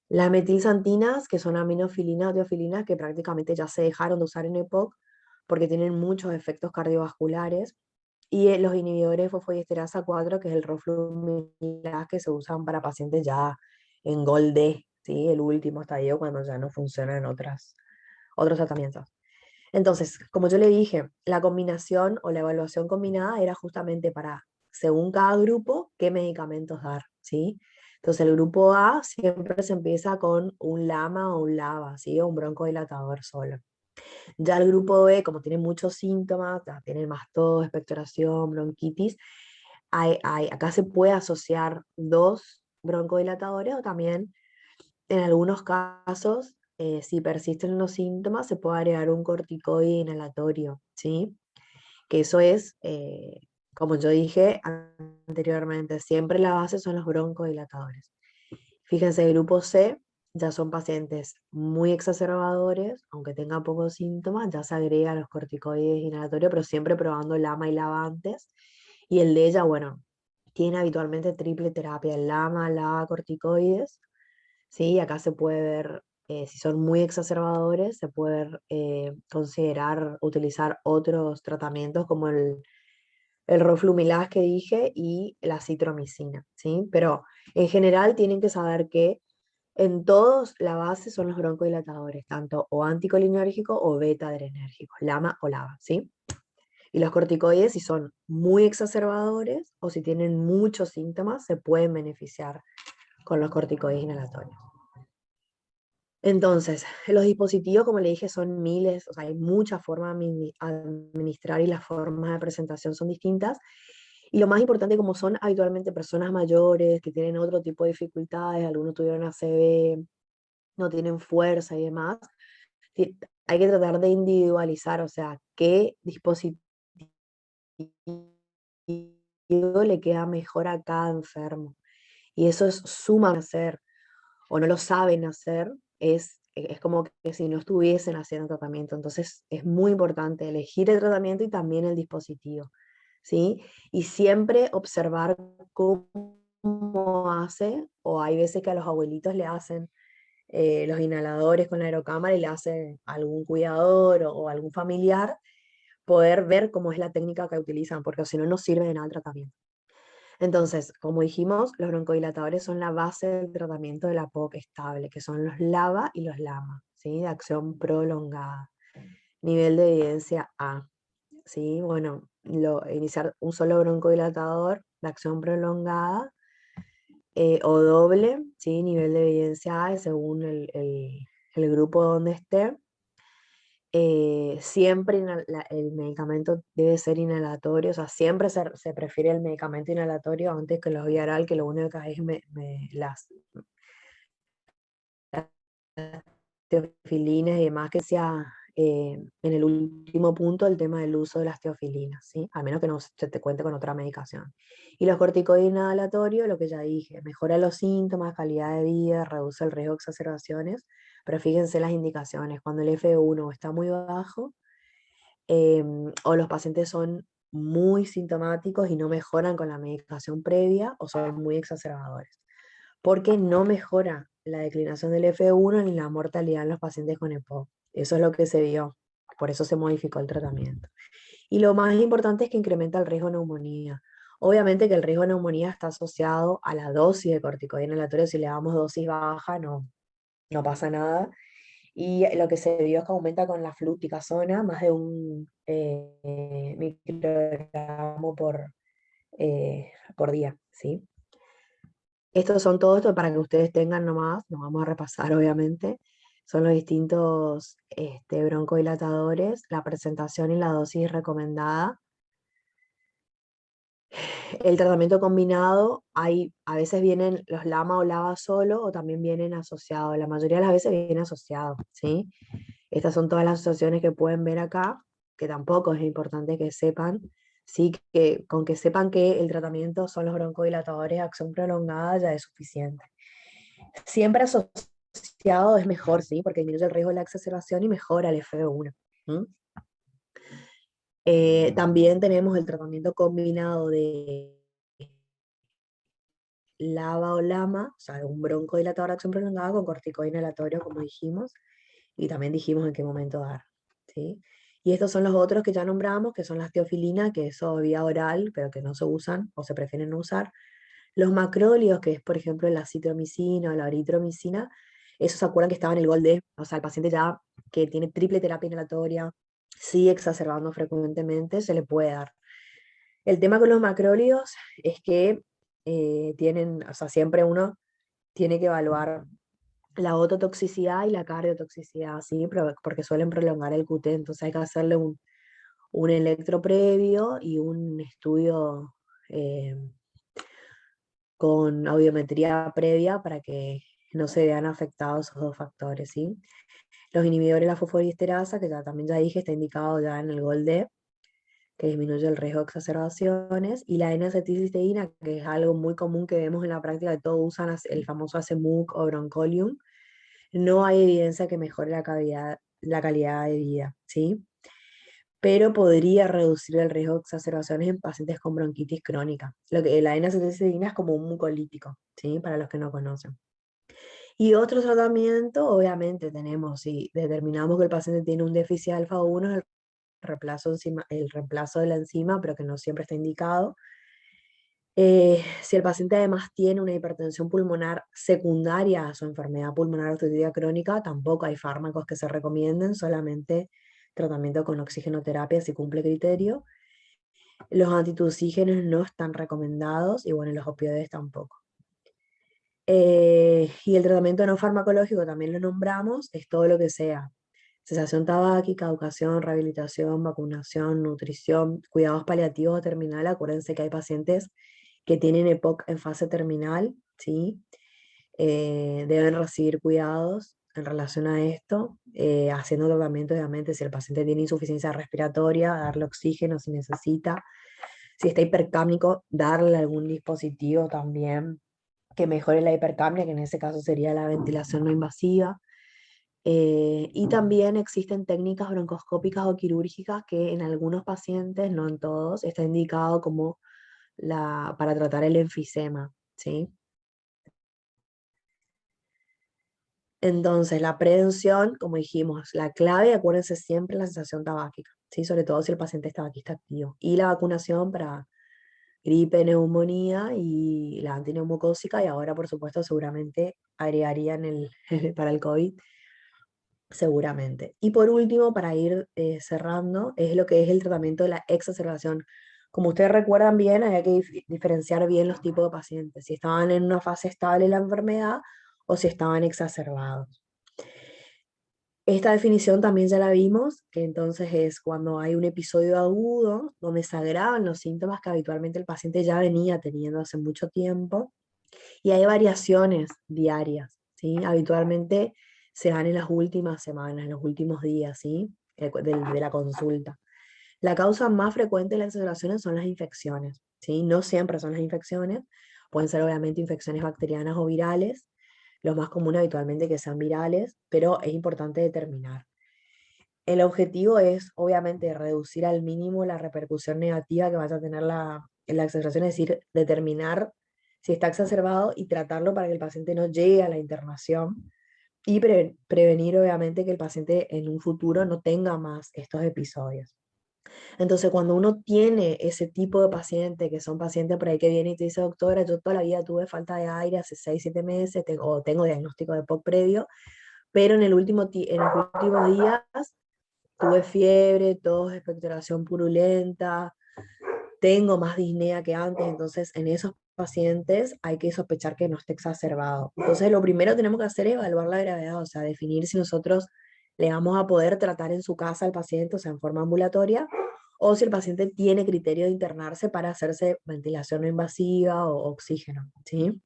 Las metilsantinas, que son aminofilinas o teofilinas, que prácticamente ya se dejaron de usar en EPOC, porque tienen muchos efectos cardiovasculares, y los inhibidores de fosfodiesterasa 4, que es el roflumilaz, que se usan para pacientes ya en Gol D, ¿sí? El último estadio cuando ya no funcionan otros tratamientos. Entonces, como yo le dije, la combinación o la evaluación combinada era justamente para, según cada grupo, qué medicamentos dar, ¿sí? Entonces, el grupo A siempre se empieza con un LAMA o un LABA, ¿sí? O un broncodilatador solo. Ya el grupo B, como tiene muchos síntomas, ya tiene más tos, expectoración, bronquitis, acá se puede asociar 2 broncodilatadores o también en algunos casos, si persisten los síntomas, se puede agregar un corticoide inhalatorio, ¿sí? Que eso es, como yo dije anteriormente, siempre la base son los broncodilatadores. Fíjense, el grupo C ya son pacientes muy exacerbadores, aunque tengan pocos síntomas, ya se agrega los corticoides inhalatorios, pero siempre probando LAMA y LABA antes. Y el de ella, bueno, tiene habitualmente triple terapia, el LAMA, LABA, corticoides, ¿sí? Acá se puede ver, si son muy exacerbadores, se puede considerar utilizar otros tratamientos como el roflumilaz que dije y la citromicina, ¿sí? Pero en general tienen que saber que en todos la base son los broncodilatadores, tanto o anticolinérgicos o beta-adrenérgicos, LAMA o LABA, ¿sí? Y los corticoides, si son muy exacerbadores o si tienen muchos síntomas, se pueden beneficiar con los corticoides inhalatorios. Entonces, los dispositivos, como le dije, son miles, o sea, hay muchas formas de administrar y las formas de presentación son distintas. Y lo más importante, como son habitualmente personas mayores que tienen otro tipo de dificultades, algunos tuvieron ACV, no tienen fuerza y demás, hay que tratar de individualizar, o sea, qué dispositivo le queda mejor a cada enfermo. Y eso es sumamente hacer, o no lo saben hacer, es como que si no estuviesen haciendo tratamiento. Entonces es muy importante elegir el tratamiento y también el dispositivo, ¿sí? Y siempre observar cómo hace, o hay veces que a los abuelitos le hacen los inhaladores con la aerocámara y le hace algún cuidador o algún familiar, poder ver cómo es la técnica que utilizan, porque si no, no sirve de nada el tratamiento. Entonces, como dijimos, los broncodilatadores son la base del tratamiento de la POC estable, que son los LABA y los LAMA, ¿sí? De acción prolongada. Nivel de evidencia A, ¿sí? Bueno, iniciar un solo broncodilatador de acción prolongada o doble, ¿sí? Nivel de evidencia A según el grupo donde esté. Siempre el medicamento debe ser inhalatorio, o sea, siempre se prefiere el medicamento inhalatorio antes que los vía oral, que lo único que hace es las teofilinas y demás, que sea en el último punto el tema del uso de las teofilinas, ¿sí? A menos que no se te cuente con otra medicación. Y los corticoides inhalatorios, lo que ya dije, mejora los síntomas, calidad de vida, reduce el riesgo de exacerbaciones, pero fíjense las indicaciones, cuando el F1 está muy bajo, o los pacientes son muy sintomáticos y no mejoran con la medicación previa o son muy exacerbadores, porque no mejora la declinación del F1 ni la mortalidad en los pacientes con EPOC. Eso es lo que se vio, por eso se modificó el tratamiento. Y lo más importante es que incrementa el riesgo de neumonía. Obviamente que el riesgo de neumonía está asociado a la dosis de corticoide inhalatorio. Si le damos dosis baja, no pasa nada. Y lo que se vio es que aumenta con la fluticasona más de un microgramo por día, ¿sí? Estos son todo esto para que ustedes tengan nomás, nos vamos a repasar obviamente, son los distintos broncodilatadores, la presentación y la dosis recomendada. El tratamiento combinado, a veces vienen los LAMA o LABA solo o también vienen asociados, la mayoría de las veces vienen asociados, ¿sí? Estas son todas las asociaciones que pueden ver acá, que tampoco es importante que sepan, sí, que con que sepan que el tratamiento son los broncodilatadores de acción prolongada ya es suficiente. Siempre asociado es mejor, ¿sí? Porque disminuye el riesgo de la exacerbación y mejora el FEV1. También tenemos el tratamiento combinado de LABA o LAMA, o sea, un broncodilatador de acción prolongada con corticoide inhalatorio, como dijimos, y también dijimos en qué momento dar, ¿sí? Y estos son los otros que ya nombramos, que son las teofilinas, que eso vía oral, pero que no se usan o se prefieren no usar. Los macrólidos, que es por ejemplo la citromicina o la eritromicina, esos se acuerdan que estaban en el gol D, o sea, el paciente ya que tiene triple terapia inhalatoria, sigue exacerbando frecuentemente, se le puede dar. El tema con los macrólidos es que tienen, o sea, siempre uno tiene que evaluar la ototoxicidad y la cardiotoxicidad, ¿sí? Porque suelen prolongar el QT, entonces hay que hacerle un electro previo y un estudio con audiometría previa para que no se vean afectados esos dos factores, ¿sí? Los inhibidores de la fosfodiesterasa, que también ya dije, está indicado ya en el GOLD, que disminuye el riesgo de exacerbaciones, y la N-acetilcisteína, que es algo muy común que vemos en la práctica, que todos usan el famoso ACMUC o Broncolium, no hay evidencia que mejore la calidad de vida, ¿sí? Pero podría reducir el riesgo de exacerbaciones en pacientes con bronquitis crónica. La N-acetilcisteína es como un mucolítico, ¿sí? Para los que no conocen. Y otro tratamiento, obviamente tenemos, si determinamos que el paciente tiene un déficit alfa-1, es el reemplazo de la enzima, pero que no siempre está indicado. Si el paciente además tiene una hipertensión pulmonar secundaria a su enfermedad pulmonar obstructiva crónica, tampoco hay fármacos que se recomienden, solamente tratamiento con oxigenoterapia si cumple criterio. Los antitussígenos no están recomendados y bueno, los opioides tampoco. Y el tratamiento no farmacológico también lo nombramos, es todo lo que sea cesación tabáquica, educación, rehabilitación, vacunación, nutrición, cuidados paliativos o terminal. Acuérdense que hay pacientes que tienen EPOC en fase terminal, ¿sí? Deben recibir cuidados en relación a esto, haciendo tratamiento, obviamente, si el paciente tiene insuficiencia respiratoria, darle oxígeno si necesita. Si está hipercápnico, darle algún dispositivo también que mejore la hipercapnia, que en ese caso sería la ventilación no invasiva. Y también existen técnicas broncoscópicas o quirúrgicas que en algunos pacientes, no en todos, está indicado como para tratar el enfisema, ¿sí? Entonces, la prevención, como dijimos, la clave, acuérdense siempre la cesación tabáquica, ¿sí? Sobre todo si el paciente es tabaquista activo. Y la vacunación para gripe, neumonía y la antineumocócica, y ahora, por supuesto, seguramente agregarían para el COVID, seguramente. Y por último, para ir cerrando, es lo que es el tratamiento de la exacerbación. Como ustedes recuerdan bien, había que diferenciar bien los tipos de pacientes, si estaban en una fase estable de la enfermedad o si estaban exacerbados. Esta definición también ya la vimos, que entonces es cuando hay un episodio agudo donde se agravan los síntomas que habitualmente el paciente ya venía teniendo hace mucho tiempo y hay variaciones diarias, ¿sí? Habitualmente se dan en las últimas semanas, en los últimos días, ¿sí? De la consulta. La causa más frecuente de las exacerbaciones son las infecciones, ¿sí? No siempre son las infecciones, pueden ser obviamente infecciones bacterianas o virales, los más comunes habitualmente que sean virales, pero es importante determinar. El objetivo es, obviamente, reducir al mínimo la repercusión negativa que vaya a tener la exacerbación, es decir, determinar si está exacerbado y tratarlo para que el paciente no llegue a la internación y prevenir, obviamente, que el paciente en un futuro no tenga más estos episodios. Entonces, cuando uno tiene ese tipo de paciente, que son pacientes por ahí que vienen y te dice, doctora, yo toda la vida tuve falta de aire hace 6, 7 meses, o tengo diagnóstico de POC previo, pero en los últimos días tuve fiebre, tos, expectoración purulenta, tengo más disnea que antes, entonces en esos pacientes hay que sospechar que no esté exacerbado. Entonces lo primero que tenemos que hacer es evaluar la gravedad, o sea, definir si nosotros le vamos a poder tratar en su casa al paciente, o sea, en forma ambulatoria, o si el paciente tiene criterio de internarse para hacerse ventilación no invasiva o oxígeno, ¿sí?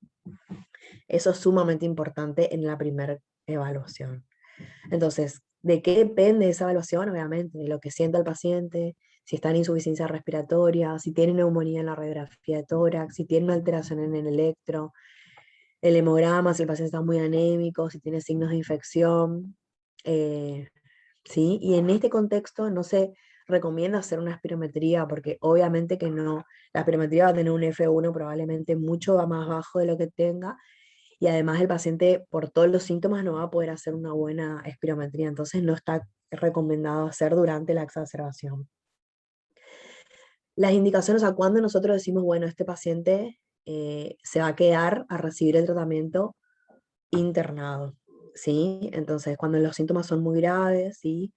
Eso es sumamente importante en la primera evaluación. Entonces, ¿de qué depende esa evaluación? Obviamente, de lo que sienta el paciente, si está en insuficiencia respiratoria, si tiene neumonía en la radiografía de tórax, si tiene una alteración en el electro, el hemograma, si el paciente está muy anémico, si tiene signos de infección, ¿sí? Y en este contexto no se recomienda hacer una espirometría, porque obviamente que no, la espirometría va a tener un F1 probablemente mucho más bajo de lo que tenga, y además el paciente por todos los síntomas no va a poder hacer una buena espirometría, entonces no está recomendado hacer durante la exacerbación. Las indicaciones a cuando nosotros decimos, bueno, este paciente se va a quedar a recibir el tratamiento internado, ¿sí? Entonces, cuando los síntomas son muy graves, ¿sí?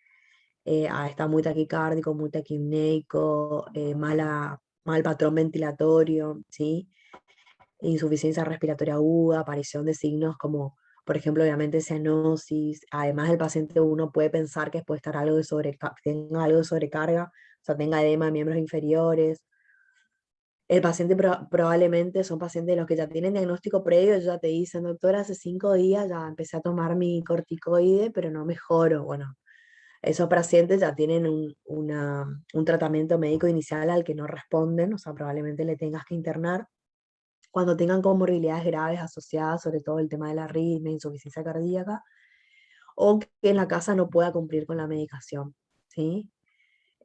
Está muy taquicárdico, muy taquipneico, mal patrón ventilatorio, ¿sí? Insuficiencia respiratoria aguda, aparición de signos como, por ejemplo, obviamente cianosis. Además, el paciente uno puede pensar que puede estar algo de tenga algo de sobrecarga, o sea, tenga edema de miembros inferiores. El paciente probablemente son pacientes de los que ya tienen diagnóstico previo, ellos ya te dicen, doctora, hace 5 días ya empecé a tomar mi corticoide, pero no mejoro. Bueno, esos pacientes ya tienen un tratamiento médico inicial al que no responden, o sea, probablemente le tengas que internar. Cuando tengan comorbilidades graves asociadas, sobre todo el tema de la arritmia, insuficiencia cardíaca, o que en la casa no pueda cumplir con la medicación, ¿sí?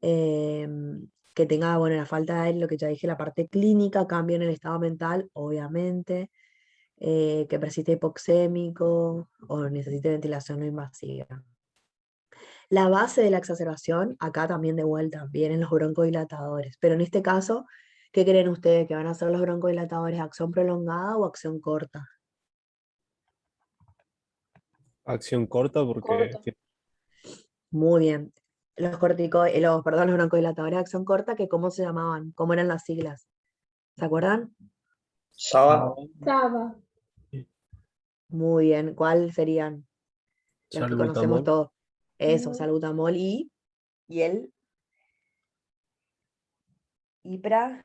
Que tenga, bueno, la falta de lo que ya dije, la parte clínica, cambio en el estado mental, obviamente, que persiste hipoxémico o necesite ventilación no invasiva. La base de la exacerbación, acá también de vuelta, vienen los broncodilatadores, pero en este caso, ¿qué creen ustedes? ¿Que van a ser los broncodilatadores acción prolongada o acción corta? Acción corta porque Corta. Muy bien. Perdón, los broncodilatadores de acción corta, que ¿cómo se llamaban? ¿Cómo eran las siglas? ¿Se acuerdan? Saba. Saba. Muy bien. ¿Cuáles serían? Los que conocemos salbutamol. todos. Eso, Mm. salbutamol y el ipratropio,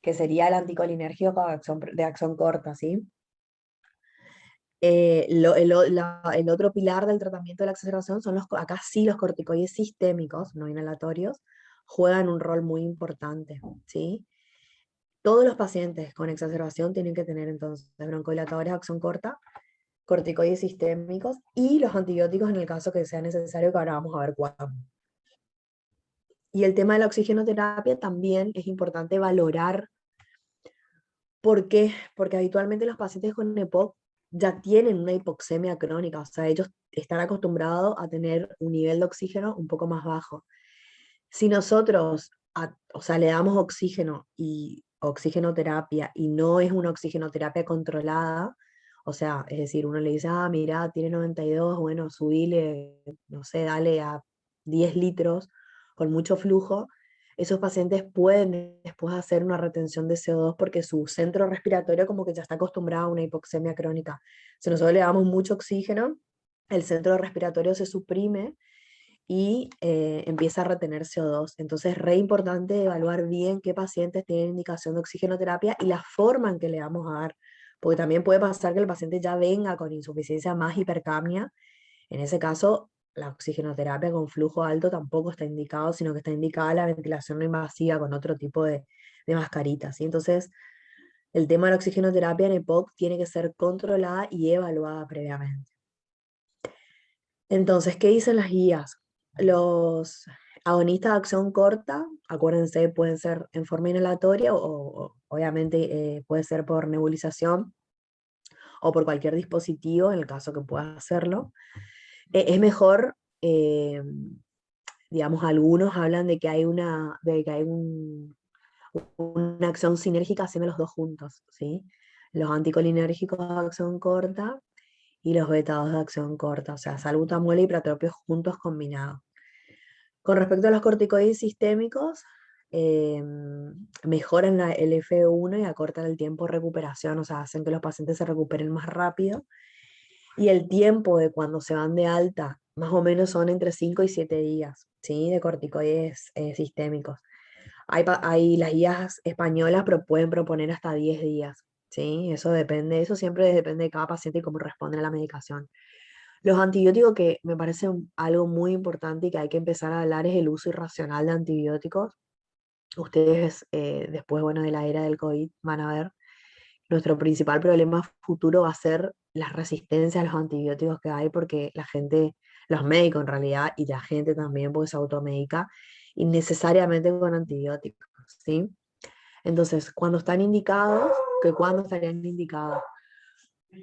que sería el anticolinérgico de acción corta, ¿sí? El otro pilar del tratamiento de la exacerbación son acá sí los corticoides sistémicos, no inhalatorios, juegan un rol muy importante, ¿sí? Todos los pacientes con exacerbación tienen que tener entonces broncodilatadores de acción corta, corticoides sistémicos y los antibióticos en el caso que sea necesario, que ahora vamos a ver cuándo. Y el tema de la oxigenoterapia también es importante valorar. ¿Por qué? Porque habitualmente los pacientes con EPOC ya tienen una hipoxemia crónica, o sea, ellos están acostumbrados a tener un nivel de oxígeno un poco más bajo. Si nosotros, o sea, le damos oxígeno y oxigenoterapia y no es una oxigenoterapia controlada, o sea, es decir, uno le dice, mira, tiene 92, bueno, subile, no sé, dale a 10 litros con mucho flujo, esos pacientes pueden después hacer una retención de CO2 porque su centro respiratorio como que ya está acostumbrado a una hipoxemia crónica. Si nosotros le damos mucho oxígeno, el centro respiratorio se suprime y empieza a retener CO2. Entonces es re importante evaluar bien qué pacientes tienen indicación de oxigenoterapia y la forma en que le vamos a dar, porque también puede pasar que el paciente ya venga con insuficiencia más hipercapnia. En ese caso, la oxigenoterapia con flujo alto tampoco está indicado, sino que está indicada la ventilación no invasiva con otro tipo de mascaritas, ¿sí? Entonces, el tema de la oxigenoterapia en EPOC tiene que ser controlada y evaluada previamente. Entonces, ¿qué dicen las guías? Los agonistas de acción corta, acuérdense, pueden ser en forma inhalatoria o obviamente puede ser por nebulización o por cualquier dispositivo, en el caso que pueda hacerlo. Es mejor, digamos, algunos hablan de que hay una acción sinérgica haciendo los dos juntos, ¿sí? Los anticolinérgicos de acción corta y los beta-2 de acción corta, o sea, salbutamol y ipratropio juntos combinados. Con respecto a los corticoides sistémicos, mejoran el F1 y acortan el tiempo de recuperación, o sea, hacen que los pacientes se recuperen más rápido. Y el tiempo de cuando se van de alta, más o menos son entre 5 y 7 días, ¿sí? De corticoides sistémicos. Hay las guías españolas pueden proponer hasta 10 días, ¿sí? Eso depende, eso siempre depende de cada paciente y cómo responde a la medicación. Los antibióticos, que me parece algo muy importante y que hay que empezar a hablar, es el uso irracional de antibióticos. Ustedes, después, bueno, de la era del COVID, van a ver, nuestro principal problema futuro va a ser las resistencias a los antibióticos que hay, porque la gente, los médicos en realidad, y la gente también, pues se automedica innecesariamente con antibióticos, ¿sí? Entonces, cuando están indicados, ¿cuándo estarían indicados?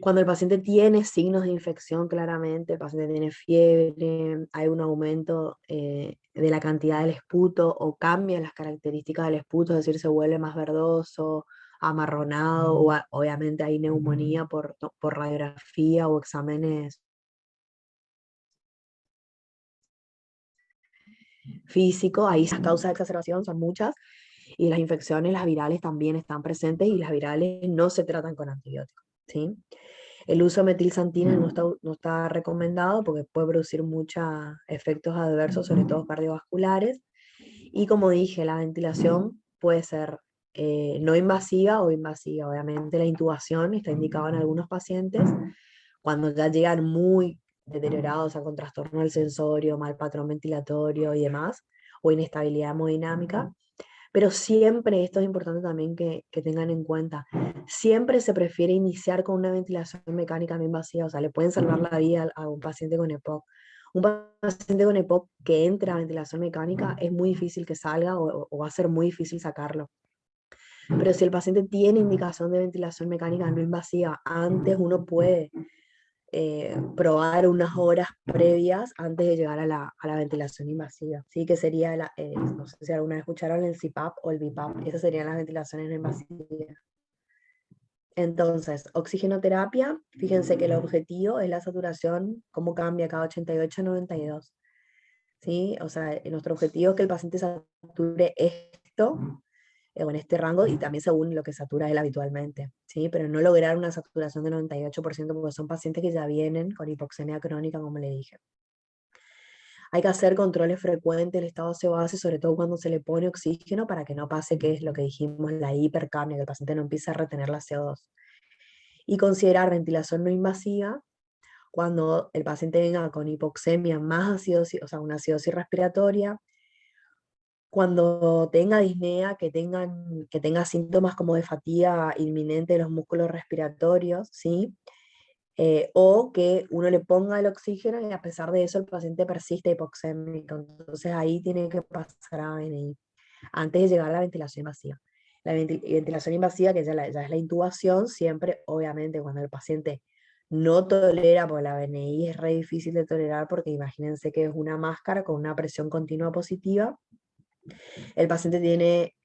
Cuando el paciente tiene signos de infección claramente, el paciente tiene fiebre, hay un aumento de la cantidad del esputo o cambian las características del esputo, es decir, se vuelve más verdoso, amarronado, o obviamente hay neumonía por radiografía o exámenes físicos, ahí las causas de exacerbación son muchas, y las infecciones, las virales también están presentes, y las virales no se tratan con antibióticos, ¿sí? El uso de metilsantina no está recomendado porque puede producir muchos efectos adversos, sobre todo cardiovasculares. Y como dije, la ventilación puede ser no invasiva o invasiva. Obviamente la intubación está indicada en algunos pacientes cuando ya llegan muy deteriorados, o sea, con trastorno del sensorio, mal patrón ventilatorio y demás, o inestabilidad hemodinámica. Pero siempre, esto es importante también que tengan en cuenta, siempre se prefiere iniciar con una ventilación mecánica no invasiva, o sea, le pueden salvar la vida a un paciente con EPOC. Un paciente con EPOC que entra a ventilación mecánica es muy difícil que salga, o va a ser muy difícil sacarlo. Pero si el paciente tiene indicación de ventilación mecánica no invasiva, antes uno puede probar unas horas previas antes de llegar a la ventilación invasiva, ¿sí? Que sería, no sé si alguna vez escucharon el CPAP o el BiPAP, esas serían las ventilaciones no invasivas. Entonces, oxigenoterapia, fíjense que el objetivo es la saturación, cómo cambia cada 88 a 92, ¿sí? O sea, nuestro objetivo es que el paciente sature esto, o en este rango, y también según lo que satura él habitualmente, ¿sí? Pero no lograr una saturación de 98% porque son pacientes que ya vienen con hipoxemia crónica, como le dije. Hay que hacer controles frecuentes del estado CO-base, sobre todo cuando se le pone oxígeno, para que no pase, que es lo que dijimos, la hipercapnia, que el paciente no empiece a retener la CO2. Y considerar ventilación no invasiva cuando el paciente venga con hipoxemia más acidosis, o sea, una acidosis respiratoria, cuando tenga disnea, que tenga síntomas como de fatiga inminente de los músculos respiratorios, ¿sí? O que uno le ponga el oxígeno y a pesar de eso el paciente persiste hipoxémico. Entonces ahí tiene que pasar a BNI antes de llegar a la ventilación invasiva. La ventilación invasiva, que ya es la intubación, siempre, obviamente, cuando el paciente no tolera, porque la BNI es re difícil de tolerar, porque imagínense que es una máscara con una presión continua positiva. El paciente tiene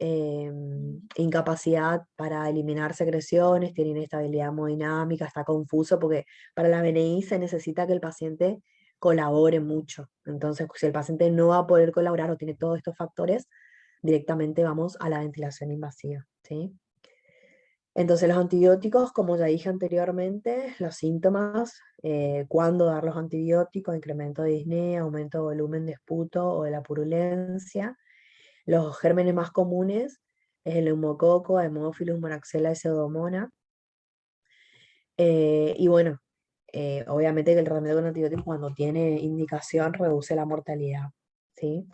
incapacidad para eliminar secreciones, tiene inestabilidad hemodinámica, está confuso, porque para la BNI se necesita que el paciente colabore mucho. Entonces, si el paciente no va a poder colaborar o tiene todos estos factores, directamente vamos a la ventilación invasiva, ¿sí? Entonces, los antibióticos, como ya dije anteriormente, los síntomas, cuándo dar los antibióticos, incremento de disnea, aumento de volumen de esputo o de la purulencia. Los gérmenes más comunes es el neumococo, Haemophilus, Moraxella y Pseudomonas. Y bueno, obviamente que el tratamiento con antibióticos, cuando tiene indicación, reduce la mortalidad, ¿sí?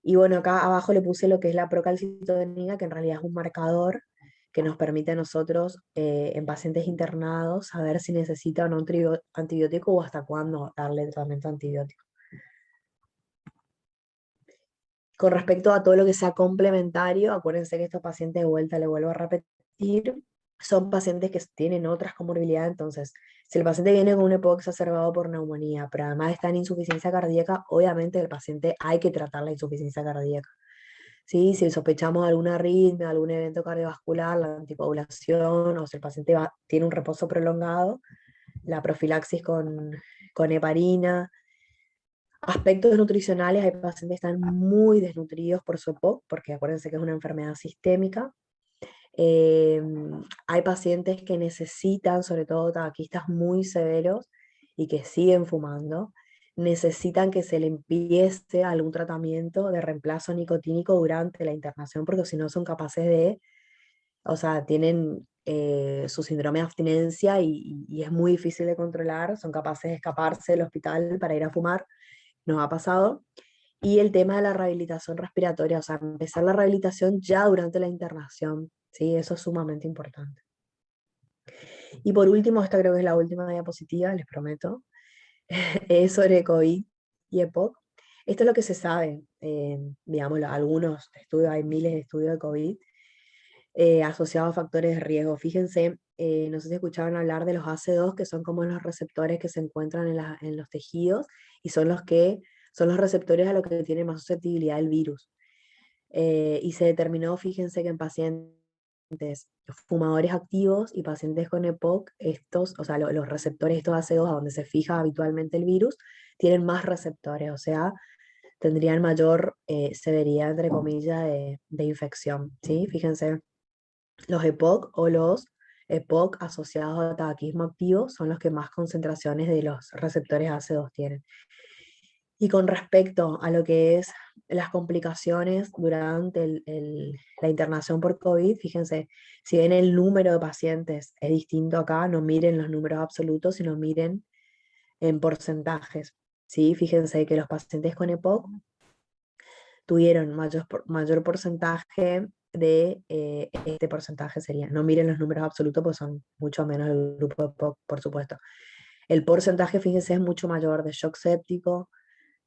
Y bueno, acá abajo le puse lo que es la procalcitonia, que en realidad es un marcador que nos permite a nosotros, en pacientes internados, saber si necesita o no un antibiótico o hasta cuándo darle tratamiento antibiótico. Con respecto a todo lo que sea complementario, acuérdense que estos pacientes, de vuelta le vuelvo a repetir, son pacientes que tienen otras comorbilidades. Entonces, si el paciente viene con un EPOC exacerbado por neumonía, pero además está en insuficiencia cardíaca, obviamente el paciente hay que tratar la insuficiencia cardíaca. ¿Sí? Si sospechamos alguna arritmia, algún evento cardiovascular, la anticoagulación, o si el paciente tiene un reposo prolongado, la profilaxis con heparina. Aspectos nutricionales, hay pacientes que están muy desnutridos por su EPOC, porque acuérdense que es una enfermedad sistémica. Eh, Hay pacientes que necesitan, sobre todo tabaquistas muy severos y que siguen fumando, necesitan que se le empiece algún tratamiento de reemplazo nicotínico durante la internación, porque si no son capaces de, o sea, tienen su síndrome de abstinencia y es muy difícil de controlar, son capaces de escaparse del hospital para ir a fumar, nos ha pasado. Y el tema de la rehabilitación respiratoria, o sea, empezar la rehabilitación ya durante la internación, ¿sí? Eso es sumamente importante. Y por último, esta creo que es la última diapositiva, les prometo, es sobre COVID y EPOC. Esto es lo que se sabe, digamos, algunos estudios, hay miles de estudios de COVID asociados a factores de riesgo. Fíjense, no sé si escucharon hablar de los AC2, que son como los receptores que se encuentran en los tejidos y son los que son los receptores a los que tiene más susceptibilidad el virus. Y se determinó, fíjense, que en pacientes fumadores activos y pacientes con EPOC, estos, o sea, los receptores, estos AC2 a donde se fija habitualmente el virus, tienen más receptores, o sea, tendrían mayor severidad, entre comillas, de infección, ¿sí? Fíjense, los EPOC o los EPOC asociados a tabaquismo activo son los que más concentraciones de los receptores AC2 tienen. Y con respecto a lo que es las complicaciones durante la internación por COVID, fíjense, si bien el número de pacientes es distinto acá, no miren los números absolutos, sino miren en porcentajes. ¿Sí? Fíjense que los pacientes con EPOC tuvieron mayor porcentaje de este porcentaje sería, no miren los números absolutos, pues son mucho menos el grupo de EPOC, por supuesto. El porcentaje, fíjense, es mucho mayor de shock séptico,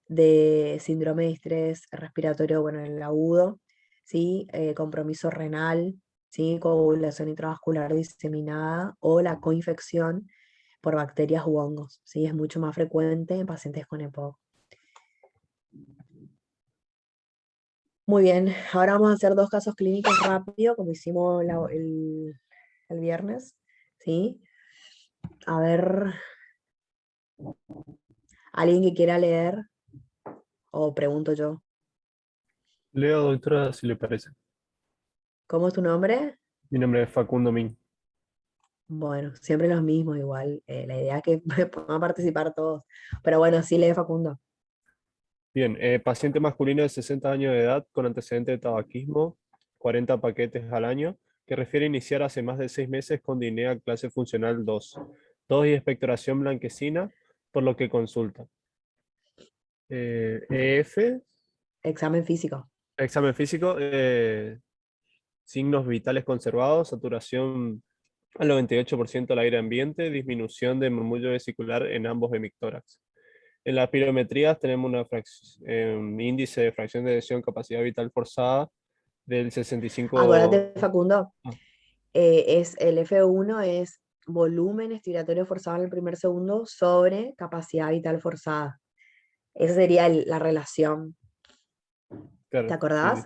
de síndrome de estrés respiratorio, bueno, en el agudo, ¿sí? Compromiso renal, ¿sí? Coagulación intravascular diseminada o la coinfección por bacterias u hongos, ¿sí? Es mucho más frecuente en pacientes con EPOC. Muy bien, ahora vamos a hacer 2 casos clínicos rápido, como hicimos el viernes, ¿sí? A ver, ¿alguien que quiera leer? O pregunto yo. Leo, doctora, si le parece. ¿Cómo es tu nombre? Mi nombre es Facundo Min. Bueno, siempre los mismos igual. La idea es que puedan participar todos. Pero bueno, sí lee Facundo. Bien, paciente masculino de 60 años de edad con antecedente de tabaquismo, 40 paquetes al año, que refiere iniciar hace más de 6 meses con dinea clase funcional 2, tos y expectoración blanquecina, por lo que consulta. EF, Examen físico. examen físico, signos vitales conservados, saturación al 98% al aire ambiente, disminución de murmullo vesicular en ambos hemictórax. En las pirometrías tenemos un índice de fracción de lesión capacidad vital forzada del 65. Acuérdate, Facundo, Ah, es el F1 es volumen expiratorio forzado en el primer segundo sobre capacidad vital forzada. Esa sería la relación. ¿Te claro, acordás?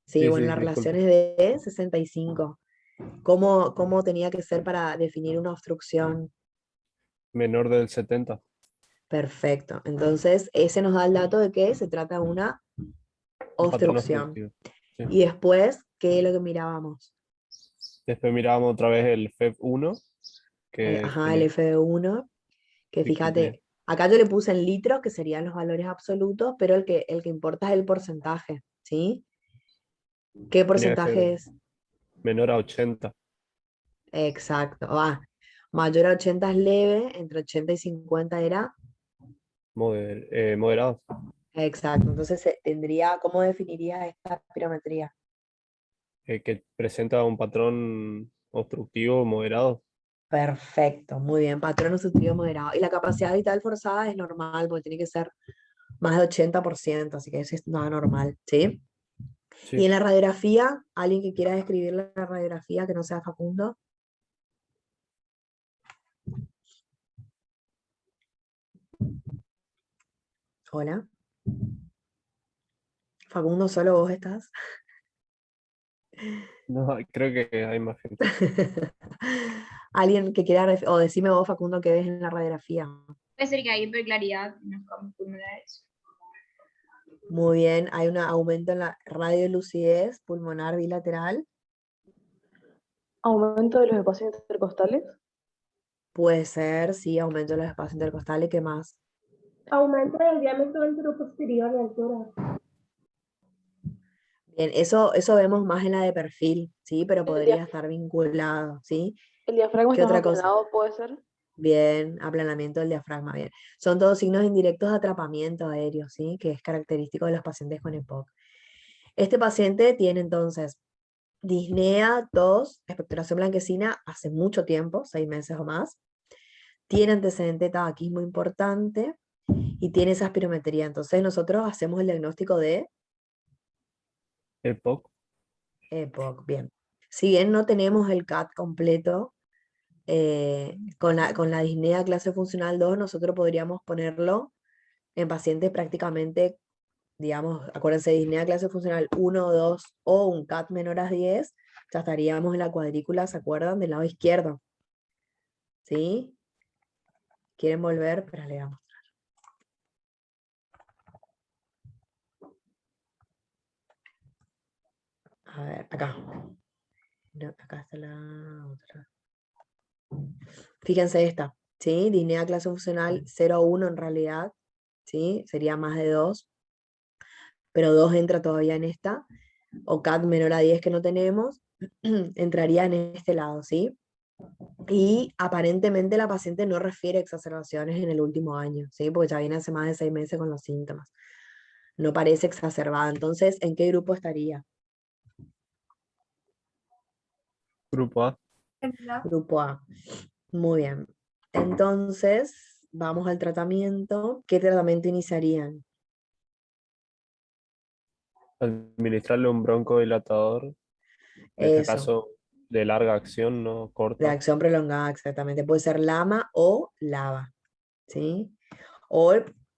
sí, Sí, sí, bueno, sí, la relación disculpe. es de 65. ¿Cómo tenía que ser para definir una obstrucción? Menor del 70. Perfecto. Entonces, ese nos da el dato de que se trata de una Un patrón obstrucción. obstructivo. Sí. Y después, ¿qué es lo que mirábamos? Después mirábamos otra vez el FEV1, que Ajá, el tiene, F1, que que tiene, fíjate, acá yo le puse en litros, que serían los valores absolutos, pero el que importa es el porcentaje, ¿sí? ¿Qué tenía que ser porcentaje es? menor a 80. Exacto. Mayor a 80 es leve, entre 80 y 50 era. Moderado. Exacto. Entonces ¿cómo definirías esta espirometría? Que presenta un patrón obstructivo moderado. Perfecto, muy bien, patrón obstructivo moderado. Y la capacidad vital forzada es normal, porque tiene que ser más de 80%, así que eso es nada normal, ¿sí? Y Sí. en la radiografía, alguien que quiera describir la radiografía que no sea Facundo. Hola. Facundo, solo vos estás. No, creo que hay más gente. Alguien que quiera, o decime vos, Facundo, qué ves en la radiografía. Puede ser que haya hiperclaridad en los campos pulmonares. Muy bien, hay un aumento en la radiolucidez pulmonar bilateral. Aumento de los espacios intercostales. Puede ser, sí, aumento de los espacios intercostales. ¿Qué más? Aumento del diámetro anteroposterior de altura. Bien, eso vemos más en la de perfil, ¿sí? Pero El podría estar vinculado, ¿sí? diafragma ¿Qué está más otra cosa? aplanado, puede ser. Bien, aplanamiento del diafragma, bien. Son todos signos indirectos de atrapamiento aéreo, ¿sí? Que es característico de los pacientes con EPOC. Este paciente tiene entonces disnea, tos, expectoración blanquecina hace mucho tiempo, 6 meses o más. Tiene antecedente de tabaquismo importante y tiene esa espirometría. Entonces nosotros hacemos el diagnóstico de EPOC. EPOC, bien. Si bien no tenemos el CAT completo, con la disnea clase funcional 2, nosotros podríamos ponerlo en pacientes prácticamente, digamos, acuérdense, disnea clase funcional 1 o 2 o un CAT menor a 10, ya estaríamos en la cuadrícula, ¿se acuerdan? Del lado izquierdo. ¿Sí? ¿Quieren volver? Pero le vamos. A ver, acá. No, acá está la otra. Fíjense esta, ¿sí? Disnea clase funcional 0,1 en realidad, ¿sí? Sería más de 2, pero 2 entra todavía en esta, o CAT menor a 10 que no tenemos, entraría en este lado, ¿sí? Y aparentemente la paciente no refiere exacerbaciones en el último año, ¿sí? Porque ya viene hace más de 6 meses con los síntomas. No parece exacerbada. Entonces, ¿en qué grupo estaría? Grupo A. Grupo A. Muy bien. Entonces, vamos al tratamiento. ¿Qué tratamiento iniciarían? Administrarle un broncodilatador, en este Eso, caso de larga acción, no de corta. acción prolongada, exactamente. Puede ser LAMA o LAVA, ¿sí? O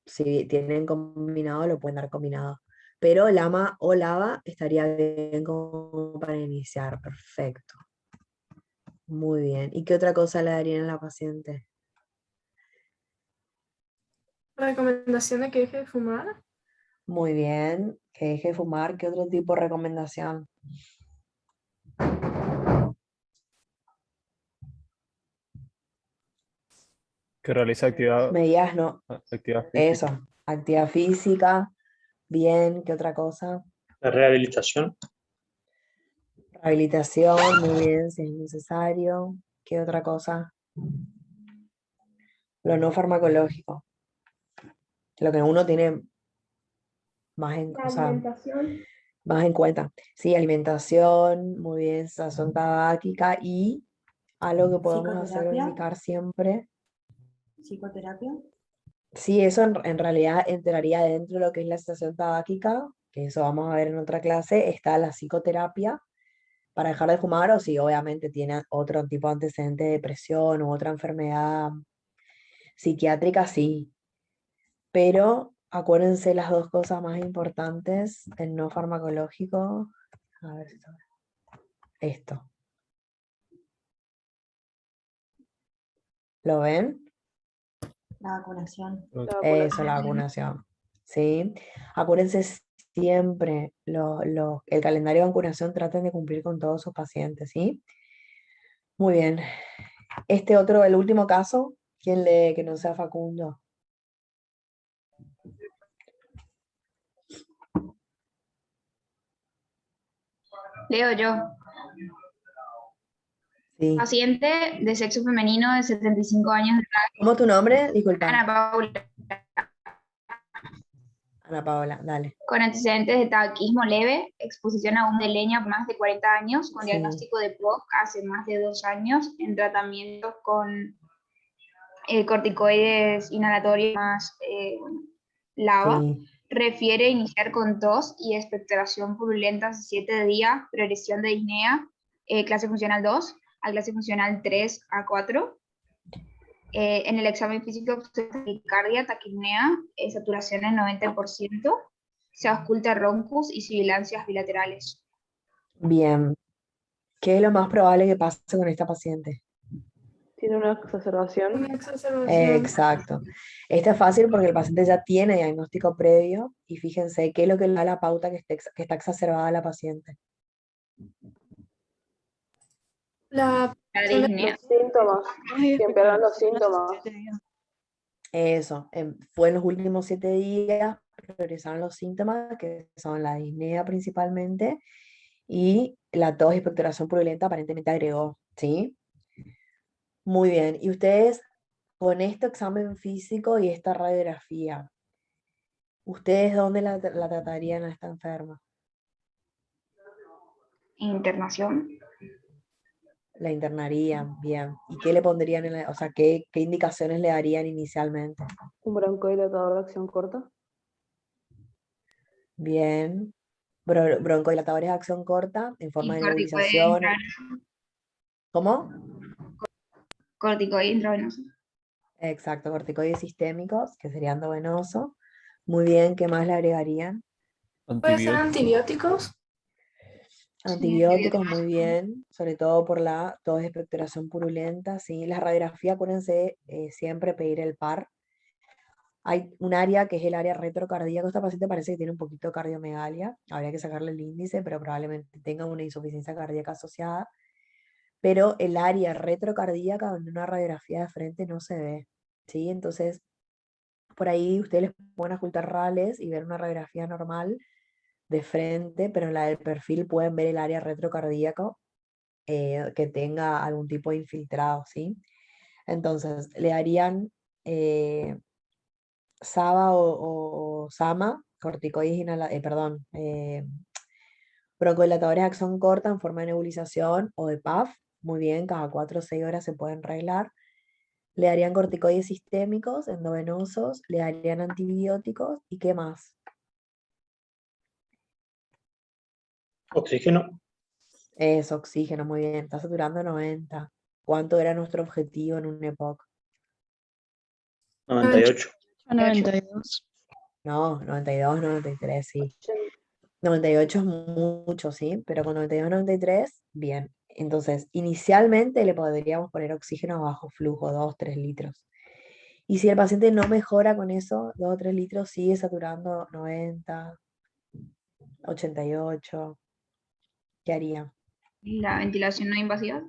si tienen combinado, lo pueden dar combinado. Pero LAMA o LAVA estaría bien como para iniciar. Perfecto. Muy bien. ¿Y qué otra cosa le darían a la paciente? Recomendación de que deje de fumar. Muy bien. Que deje de fumar. ¿Qué otro tipo de recomendación? Que realiza actividad, Medidas no. actividad Eso. física. Actividad física. Bien. ¿Qué otra cosa? La rehabilitación. Rehabilitación. Muy bien, si es necesario. ¿Qué otra cosa? Lo no farmacológico. Lo que uno tiene más en, La o sea, alimentación. más en cuenta. Sí, alimentación, muy bien, sazón tabáquica y algo que podemos hacer o Psicoterapia. indicar siempre. Psicoterapia. Sí, eso en realidad entraría dentro de lo que es la cesación tabáquica, que eso vamos a ver en otra clase. Está la psicoterapia para dejar de fumar, o si obviamente tiene otro tipo de antecedente de depresión u otra enfermedad psiquiátrica, sí. Pero acuérdense las dos cosas más importantes, el no farmacológico. A ver si está- Esto. ¿Lo ven? La vacunación. Eso, la vacunación. ¿Sí? Acuérdense siempre, el calendario de vacunación traten de cumplir con todos sus pacientes, ¿sí? Muy bien. Este otro, el último caso, ¿quién lee que no sea Facundo? Leo yo. Sí. Paciente de sexo femenino de 75 años de edad. ¿Cómo es tu nombre? Disculpa. Ana Paula, Ana Paola, dale. con antecedentes de tabaquismo leve, exposición a humo de leña por más de 40 años, con Sí. diagnóstico de POC hace más de 2 años, en tratamientos con corticoides inhalatorios más LAVA. Sí. Refiere iniciar con tos y expectoración purulenta hace 7 días, progresión de disnea, clase funcional 2 a clase funcional 3 a 4. En el examen físico, taquicardia, taquipnea, saturación en 90%, se ausculta roncus y sibilancias bilaterales. Bien. ¿Qué es lo más probable que pase con esta paciente? Tiene una exacerbación. Una exacerbación. Exacto. Esto es fácil porque el paciente ya tiene diagnóstico previo y fíjense qué es lo que le da la pauta que está exacerbada la paciente. La La persona- disnea. Los síntomas. Ay, Que empeoran los síntomas. Eso, fue en los últimos 7 días, progresaron los síntomas, que son la disnea principalmente, y la tos y expectoración purulenta aparentemente agregó, ¿sí? Muy bien, y ustedes, con este examen físico y esta radiografía, ¿ustedes dónde la tratarían a esta enferma? Internación. La internarían, bien. ¿Y qué le pondrían o sea, qué indicaciones le darían inicialmente? Un broncodilatador de acción corta. Bien. Broncodilatadores de acción corta, en forma de Corticoide nebulización. intravenoso. ¿Cómo? Corticoide intravenoso. Exacto, corticoides sistémicos, que serían endovenoso. Muy bien, ¿qué más le agregarían? Puede ser Antibióticos. antibióticos. Antibióticos, muy bien, sobre todo por la tos de expectoración purulenta, ¿sí? La radiografía, acuérdense siempre pedir el par. Hay un área que es el área retrocardíaca. Esta paciente parece que tiene un poquito de cardiomegalia. Habría que sacarle el índice, pero probablemente tenga una insuficiencia cardíaca asociada. Pero el área retrocardíaca en una radiografía de frente no se ve, ¿sí? Entonces, por ahí ustedes les pueden ocultar rales y ver una radiografía normal de frente, pero en la del perfil pueden ver el área retrocardíaco que tenga algún tipo de infiltrado, ¿sí? Entonces, le darían SABA o SAMA, corticoides broncodilatadores de acción corta en forma de nebulización o de PAF, muy bien, cada 4 o 6 horas se pueden arreglar. Le darían corticoides sistémicos, endovenosos, le darían antibióticos, ¿y qué más? Oxígeno. Es oxígeno, muy bien, está saturando 90. ¿Cuánto era nuestro objetivo en un EPOC? 98. 92. No, 92, 93, sí. 98 es mucho, sí, pero con 92, 93, bien. Entonces, inicialmente le podríamos poner oxígeno a bajo flujo, 2, 3 litros. Y si el paciente no mejora con eso, 2 o 3 litros, sigue saturando 90, 88, ¿qué haría? La ventilación no invasiva.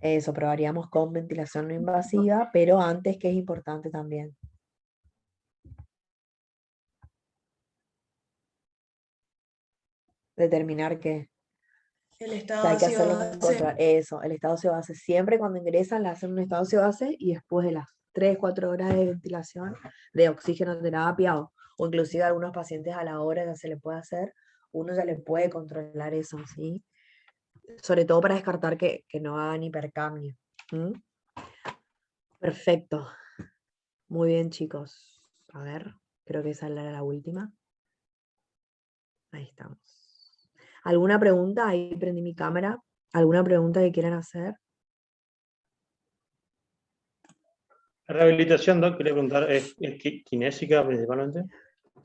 Eso, probaríamos con ventilación no invasiva, pero antes, que es importante también. Determinar que El hay estado que ácido hacerlo base. control. Eso, el estado ácido base. Siempre cuando ingresan le hacen un estado ácido base y después de las 3, 4 horas de ventilación, de oxigenoterapia o inclusive a algunos pacientes a la hora que se le puede hacer, uno ya le puede controlar eso, ¿sí? Sobre todo para descartar que no hagan hipercambio. ¿Mm? Perfecto. Muy bien, chicos. A ver, creo que esa era la última. Ahí estamos. ¿Alguna pregunta? Ahí prendí mi cámara. ¿Alguna pregunta que quieran hacer? La rehabilitación, Doc, quería preguntar, ¿es kinésica principalmente?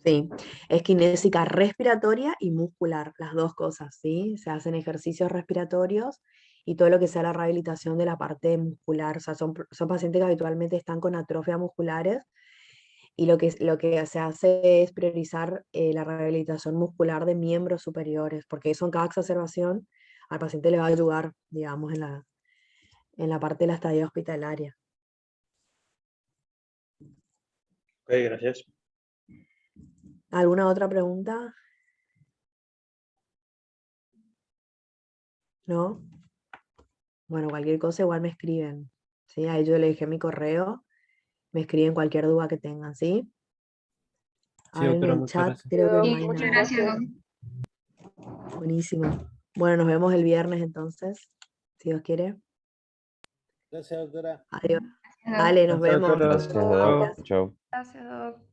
Sí, es kinésica respiratoria y muscular, las dos cosas, ¿sí? Se hacen ejercicios respiratorios y todo lo que sea la rehabilitación de la parte muscular. O sea, son pacientes que habitualmente están con atrofia musculares y lo que se hace es priorizar la rehabilitación muscular de miembros superiores, porque eso en cada exacerbación al paciente le va a ayudar, digamos, en la parte de la estadía hospitalaria. Ok, gracias. ¿Alguna otra pregunta? ¿No? Bueno, cualquier cosa igual me escriben, ¿sí? Ahí yo le dejé mi correo, me escriben cualquier duda que tengan, ¿sí? Sí, Ahora en doctora, el muchas chat gracias. creo que no Sí, hay muchas nada. gracias, Doc. Buenísimo. Bueno, nos vemos el viernes entonces, si Dios quiere. Gracias, doctora. Adiós. Gracias, Doc. Dale, nos Gracias, vemos. doctora. Gracias, Doc. Gracias. Chao. Gracias, Doc.